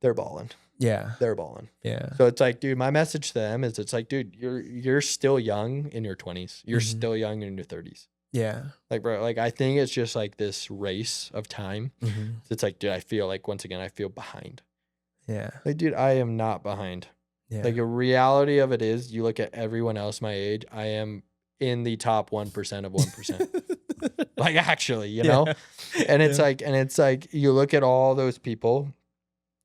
Speaker 1: They're balling.
Speaker 2: Yeah.
Speaker 1: They're balling.
Speaker 2: Yeah.
Speaker 1: So it's like, dude, my message to them is it's like, dude, you're still young in your 20s. You're
Speaker 2: Mhm.
Speaker 1: still young in your 30s.
Speaker 2: Yeah.
Speaker 1: Like, bro, like I think it's just like this race of time.
Speaker 2: Mhm.
Speaker 1: It's like, dude, I feel like once again, I feel behind.
Speaker 2: Yeah.
Speaker 1: Like, dude, I am not behind.
Speaker 2: Yeah.
Speaker 1: Like, a reality of it is, you look at everyone else my age, I am in the top 1% of 1%. Like, actually, you know? And it's like, you look at all those people,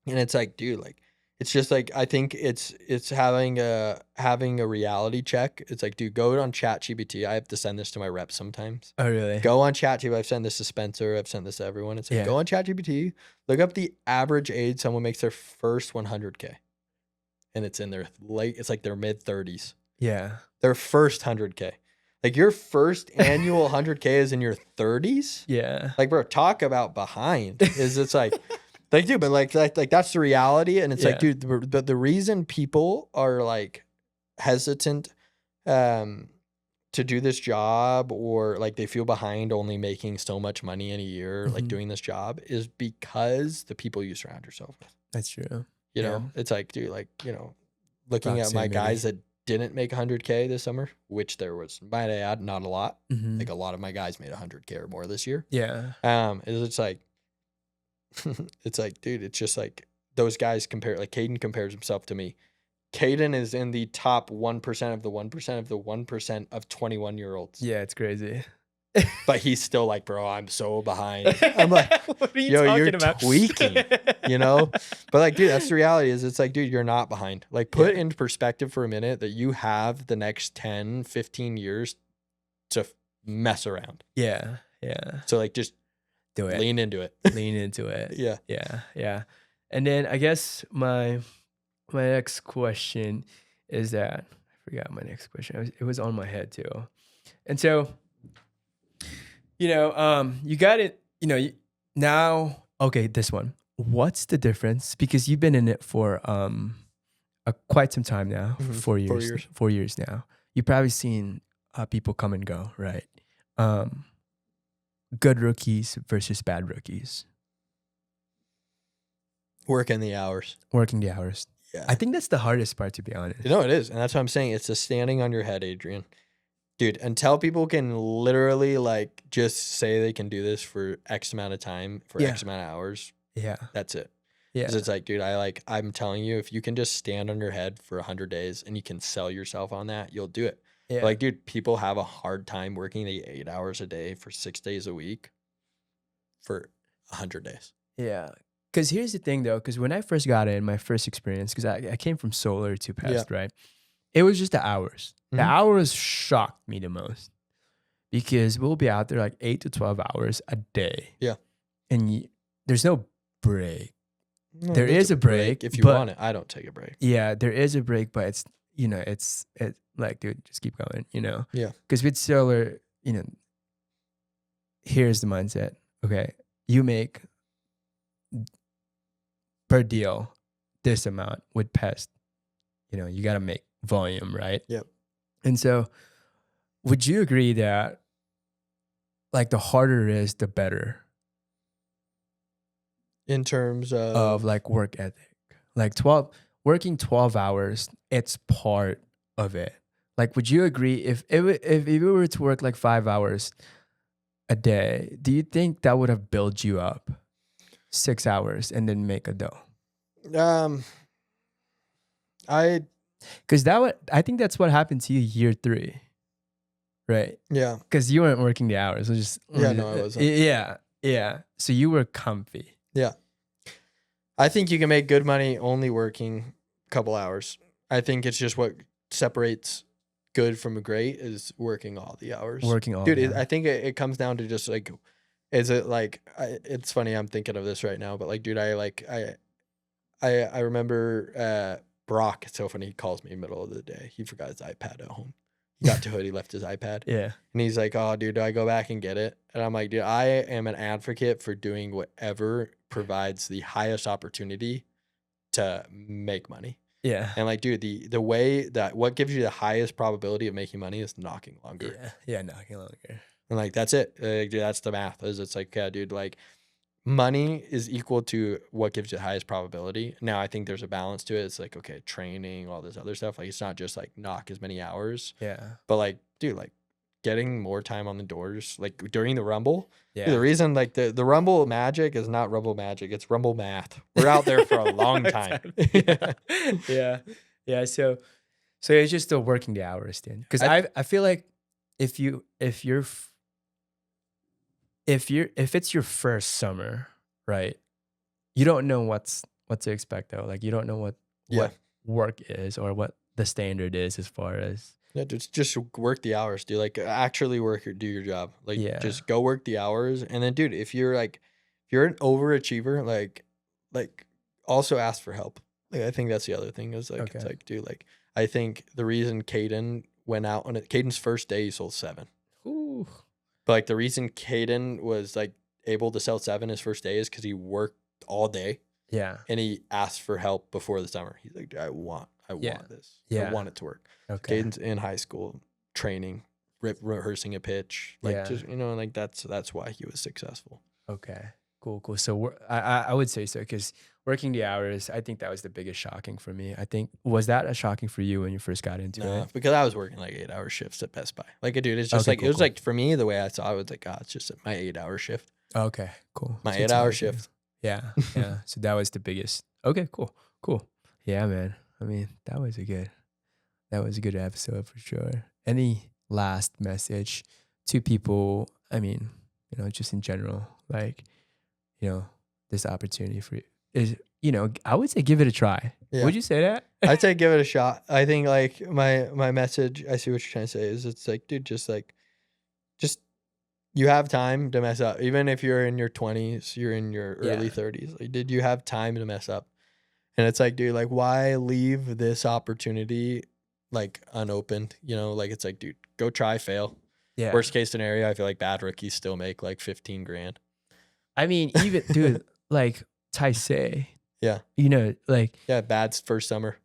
Speaker 1: and it's like, dude, like, it's just like, I think it's having a reality check. It's like, dude, go on ChatGPT. I have to send this to my reps sometimes.
Speaker 2: Oh, really?
Speaker 1: Go on ChatGPT. I've sent this to Spencer. I've sent this to everyone. It's like,
Speaker 2: Yeah.
Speaker 1: go on ChatGPT, look up the average age someone makes their first 100K. And it's in their it's like their mid 30s.
Speaker 2: Yeah.
Speaker 1: Their first 100K. Like your first annual 100K is in your 30s?
Speaker 2: Yeah.
Speaker 1: Like, bro, talk about behind. It's like, dude, but like that's the reality. And it's like,
Speaker 2: Yeah.
Speaker 1: dude, the reason people are like hesitant to do this job, or like they feel behind only making so much money in a year, like
Speaker 2: Mhm.
Speaker 1: doing this job, is because the people you surround yourself with.
Speaker 2: That's true.
Speaker 1: You
Speaker 2: Yeah.
Speaker 1: know, it's like, dude, like, you know, looking at my
Speaker 2: Proximity.
Speaker 1: guys that didn't make 100K this summer, which there was, might I add, not a lot.
Speaker 2: Mhm.
Speaker 1: Like a lot of my guys made 100K or more this year.
Speaker 2: Yeah.
Speaker 1: It's like, it's like, dude, it's just like those guys compare, like Caden compares himself to me. Caden is in the top 1% of the 1% of the 1% of 21-year-olds.
Speaker 2: Yeah, it's crazy.
Speaker 1: But he's still like, bro, I'm so behind. I'm like,
Speaker 2: what are you
Speaker 1: yo,
Speaker 2: talking
Speaker 1: you're
Speaker 2: about?
Speaker 1: tweaking, you know? But like, dude, that's the reality is it's like, dude, you're not behind. Like put
Speaker 2: Yeah.
Speaker 1: into perspective for a minute that you have the next 10, 15 years to mess around.
Speaker 2: Yeah. Yeah.
Speaker 1: So like, just
Speaker 2: Do it.
Speaker 1: lean into it.
Speaker 2: Lean into it.
Speaker 1: Yeah.
Speaker 2: Yeah. Yeah. And then I guess my next question is that I forgot my next question. It was on my head too. And so, you got it, now, okay, this one. What's the difference? Because you've been in it for quite some time now,
Speaker 1: Mhm.
Speaker 2: 4 years.
Speaker 1: 4 years.
Speaker 2: 4 years now. You've probably seen people come and go, right? Good rookies versus bad rookies.
Speaker 1: Working the hours.
Speaker 2: Working the hours.
Speaker 1: Yeah.
Speaker 2: I think that's the hardest part, to be honest.
Speaker 1: You know, it is. And that's what I'm saying. It's the standing on your head, Adrian. Dude, until people can literally like just say they can do this for X amount of time, for
Speaker 2: Yeah.
Speaker 1: X amount of hours,
Speaker 2: Yeah.
Speaker 1: that's it.
Speaker 2: Yeah.
Speaker 1: Because it's like, dude, I'm telling you, if you can just stand on your head for 100 days and you can sell yourself on that, you'll do it.
Speaker 2: Yeah.
Speaker 1: Like, dude, people have a hard time working the 8 hours a day for 6 days a week for 100 days.
Speaker 2: Yeah. Because here's the thing, though, because when I first got in, my first experience, because I came from solar to pest, right? It was just the hours. The
Speaker 1: Mhm.
Speaker 2: hours shocked me the most because we'll be out there like 8 to 12 hours a day.
Speaker 1: Yeah.
Speaker 2: And there's no break.
Speaker 1: No,
Speaker 2: There
Speaker 1: there's
Speaker 2: is a break,
Speaker 1: if you
Speaker 2: but-
Speaker 1: want it. I don't take a break.
Speaker 2: Yeah, there is a break, but it's, it's like, dude, just keep going,
Speaker 1: Yeah.
Speaker 2: Because with solar, here's the mindset. Okay. You make per deal this amount with pest. You got to make volume, right?
Speaker 1: Yep.
Speaker 2: And so would you agree that like the harder it is, the better
Speaker 1: In terms
Speaker 2: of like work ethic? Like working 12 hours, it's part of it. Like, would you agree if you were to work like 5 hours a day, do you think that would have built you up 6 hours and then make a dough? Because I think that's what happened to you year 3, right?
Speaker 1: Yeah.
Speaker 2: Because you weren't working the hours. It was just
Speaker 1: Yeah, no, I wasn't.
Speaker 2: Yeah. So you were comfy.
Speaker 1: I think you can make good money only working a couple hours. I think it's just what separates good from great is working all the hours.
Speaker 2: Working all
Speaker 1: Dude,
Speaker 2: the hours.
Speaker 1: I think it comes down to just like, is it like, it's funny, I'm thinking of this right now, but like, dude, I remember Brock, it's so funny, he calls me in the middle of the day. He forgot his iPad at home. He got to it. He left his iPad.
Speaker 2: Yeah.
Speaker 1: And he's like, oh, dude, do I go back and get it? And I'm like, dude, I am an advocate for doing whatever provides the highest opportunity to make money.
Speaker 2: Yeah.
Speaker 1: And like, dude, the way that what gives you the highest probability of making money is knocking longer.
Speaker 2: Yeah. Yeah. Knocking longer.
Speaker 1: And like, that's it. Like, dude, that's the math. It's like, yeah, dude, like money is equal to what gives you the highest probability. Now, I think there's a balance to it. It's like, okay, training, all this other stuff. Like, it's not just like knock as many hours.
Speaker 2: Yeah.
Speaker 1: But like, dude, like getting more time on the doors, like during the Rumble.
Speaker 2: Yeah.
Speaker 1: Dude, the reason like the Rumble magic is not Rumble magic. It's Rumble math. We're out there for a long time.
Speaker 2: Yeah. Yeah. So it's just still working the hours then. Because I feel like if it's your first summer, right? You don't know what to expect though. Like you don't know what work is or what the standard is as far as
Speaker 1: just work the hours, dude. Like actually work or do your job. Like just go work the hours. And then dude, if you're an overachiever, like also ask for help. Like I think that's the other thing is like it's like, dude, like I think the reason Caden went out on it, Caden's first day he sold 7.
Speaker 2: Ooh.
Speaker 1: But like the reason Caden was like able to sell 7 his first day is because he worked all day.
Speaker 2: Yeah.
Speaker 1: And he asked for help before the summer. He's like, I want this.
Speaker 2: Yeah.
Speaker 1: I want it to work.
Speaker 2: Okay.
Speaker 1: Caden's in high school training, rehearsing a pitch. Like just like that's why he was successful.
Speaker 2: Okay. Cool. So I would say so because working the hours, I think that was the biggest shocking for me. I think was that a shocking for you when you first got into it?
Speaker 1: Because I was working like 8-hour shifts at Best Buy. Like, dude, it's just it was like for me the way I saw it was like, it's just my 8-hour shift.
Speaker 2: Okay, cool.
Speaker 1: My 8-hour shift.
Speaker 2: Yeah. So that was the biggest. Okay, cool. Yeah, man. I mean, that was a good episode for sure. Any last message to people? I mean, just in general, like, this opportunity for you is, I would say give it a try. Yeah. Would you say that?
Speaker 1: I'd say give it a shot. I think like my message, I see what you're trying to say is it's like, dude, just you have time to mess up. Even if you're in your 20s, you're in your early 30s. Like, did you have time to mess up? And it's like, dude, like why leave this opportunity like unopened? Like it's like, dude, go try, fail. Yeah. Worst case scenario, I feel like bad rookies still make like 15 grand.
Speaker 2: I mean, even dude, like Taisei.
Speaker 1: Yeah.
Speaker 2: Like
Speaker 1: bad first summer,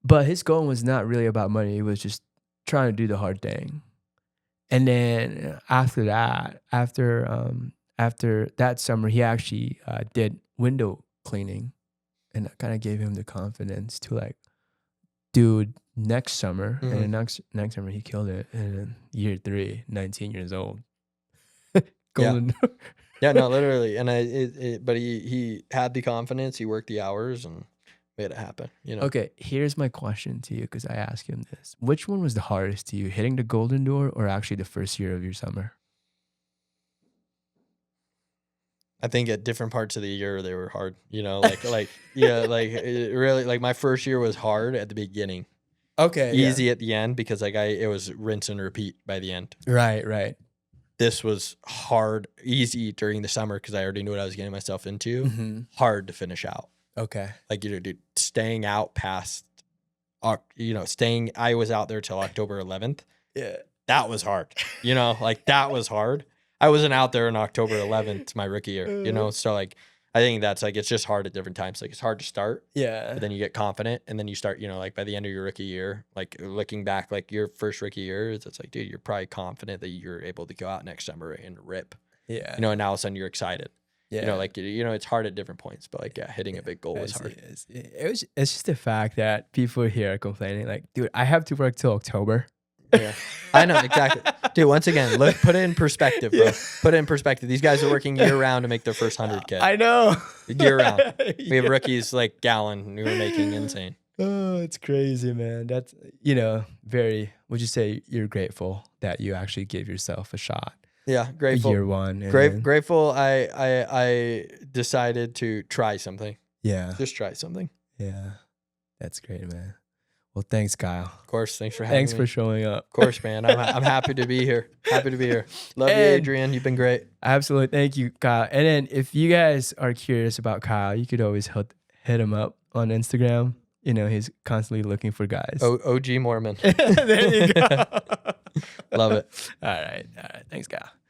Speaker 2: but his goal was not really about money. He was just trying to do the hard thing. And then after that, after that summer, he actually did window cleaning, and that kind of gave him the confidence to like, dude, next summer, and then next summer he killed it. And then year 3, 19 years old, golden.
Speaker 1: Yeah, no, literally. And but he had the confidence. He worked the hours and made it happen.
Speaker 2: Okay, here's my question to you because I asked him this: which one was the hardest to you, hitting the golden door or actually the first year of your summer?
Speaker 1: I think at different parts of the year they were hard. Like it really like my first year was hard at the beginning.
Speaker 2: Okay,
Speaker 1: easy at the end because like it was rinse and repeat by the end.
Speaker 2: Right.
Speaker 1: This was hard, easy during the summer because I already knew what I was getting myself into. Mm-hmm. Hard to finish out.
Speaker 2: Okay.
Speaker 1: Like, dude, staying out past, I was out there till October 11th.
Speaker 2: Yeah.
Speaker 1: That was hard. Like that was hard. I wasn't out there on October 11th, my rookie year, so like, I think that's like, it's just hard at different times. Like it's hard to start.
Speaker 2: Yeah.
Speaker 1: But then you get confident and then you start, like by the end of your rookie year, like looking back, like your first rookie year, it's like, dude, you're probably confident that you're able to go out next summer and rip.
Speaker 2: Yeah.
Speaker 1: And now all of a sudden you're excited. Yeah. It's hard at different points, but like, hitting a big goal was hard.
Speaker 2: It's just the fact that people here are complaining like, dude, I have to work till October.
Speaker 1: Yeah, I know exactly, dude. Once again, put it in perspective, bro. Put it in perspective. These guys are working year round to make their first 100K.
Speaker 2: I know,
Speaker 1: year round. We have rookies like Gallon who are making insane.
Speaker 2: Oh, it's crazy, man. That's would you say you're grateful that you actually gave yourself a shot?
Speaker 1: Yeah, grateful.
Speaker 2: Year one,
Speaker 1: grateful. I decided to try something.
Speaker 2: Yeah,
Speaker 1: just try something.
Speaker 2: Yeah, that's great, man. Well, thanks, Kyle.
Speaker 1: Of course. Thanks for having me.
Speaker 2: Thanks for showing up.
Speaker 1: Of course, man. I'm happy to be here. Love you, Adrian. You've been great.
Speaker 2: Absolutely. Thank you, Kyle. And then if you guys are curious about Kyle, you could always hit him up on Instagram. he's constantly looking for guys.
Speaker 1: OG Mormon.
Speaker 2: There you go.
Speaker 1: Love it.
Speaker 2: All right. Thanks, Kyle.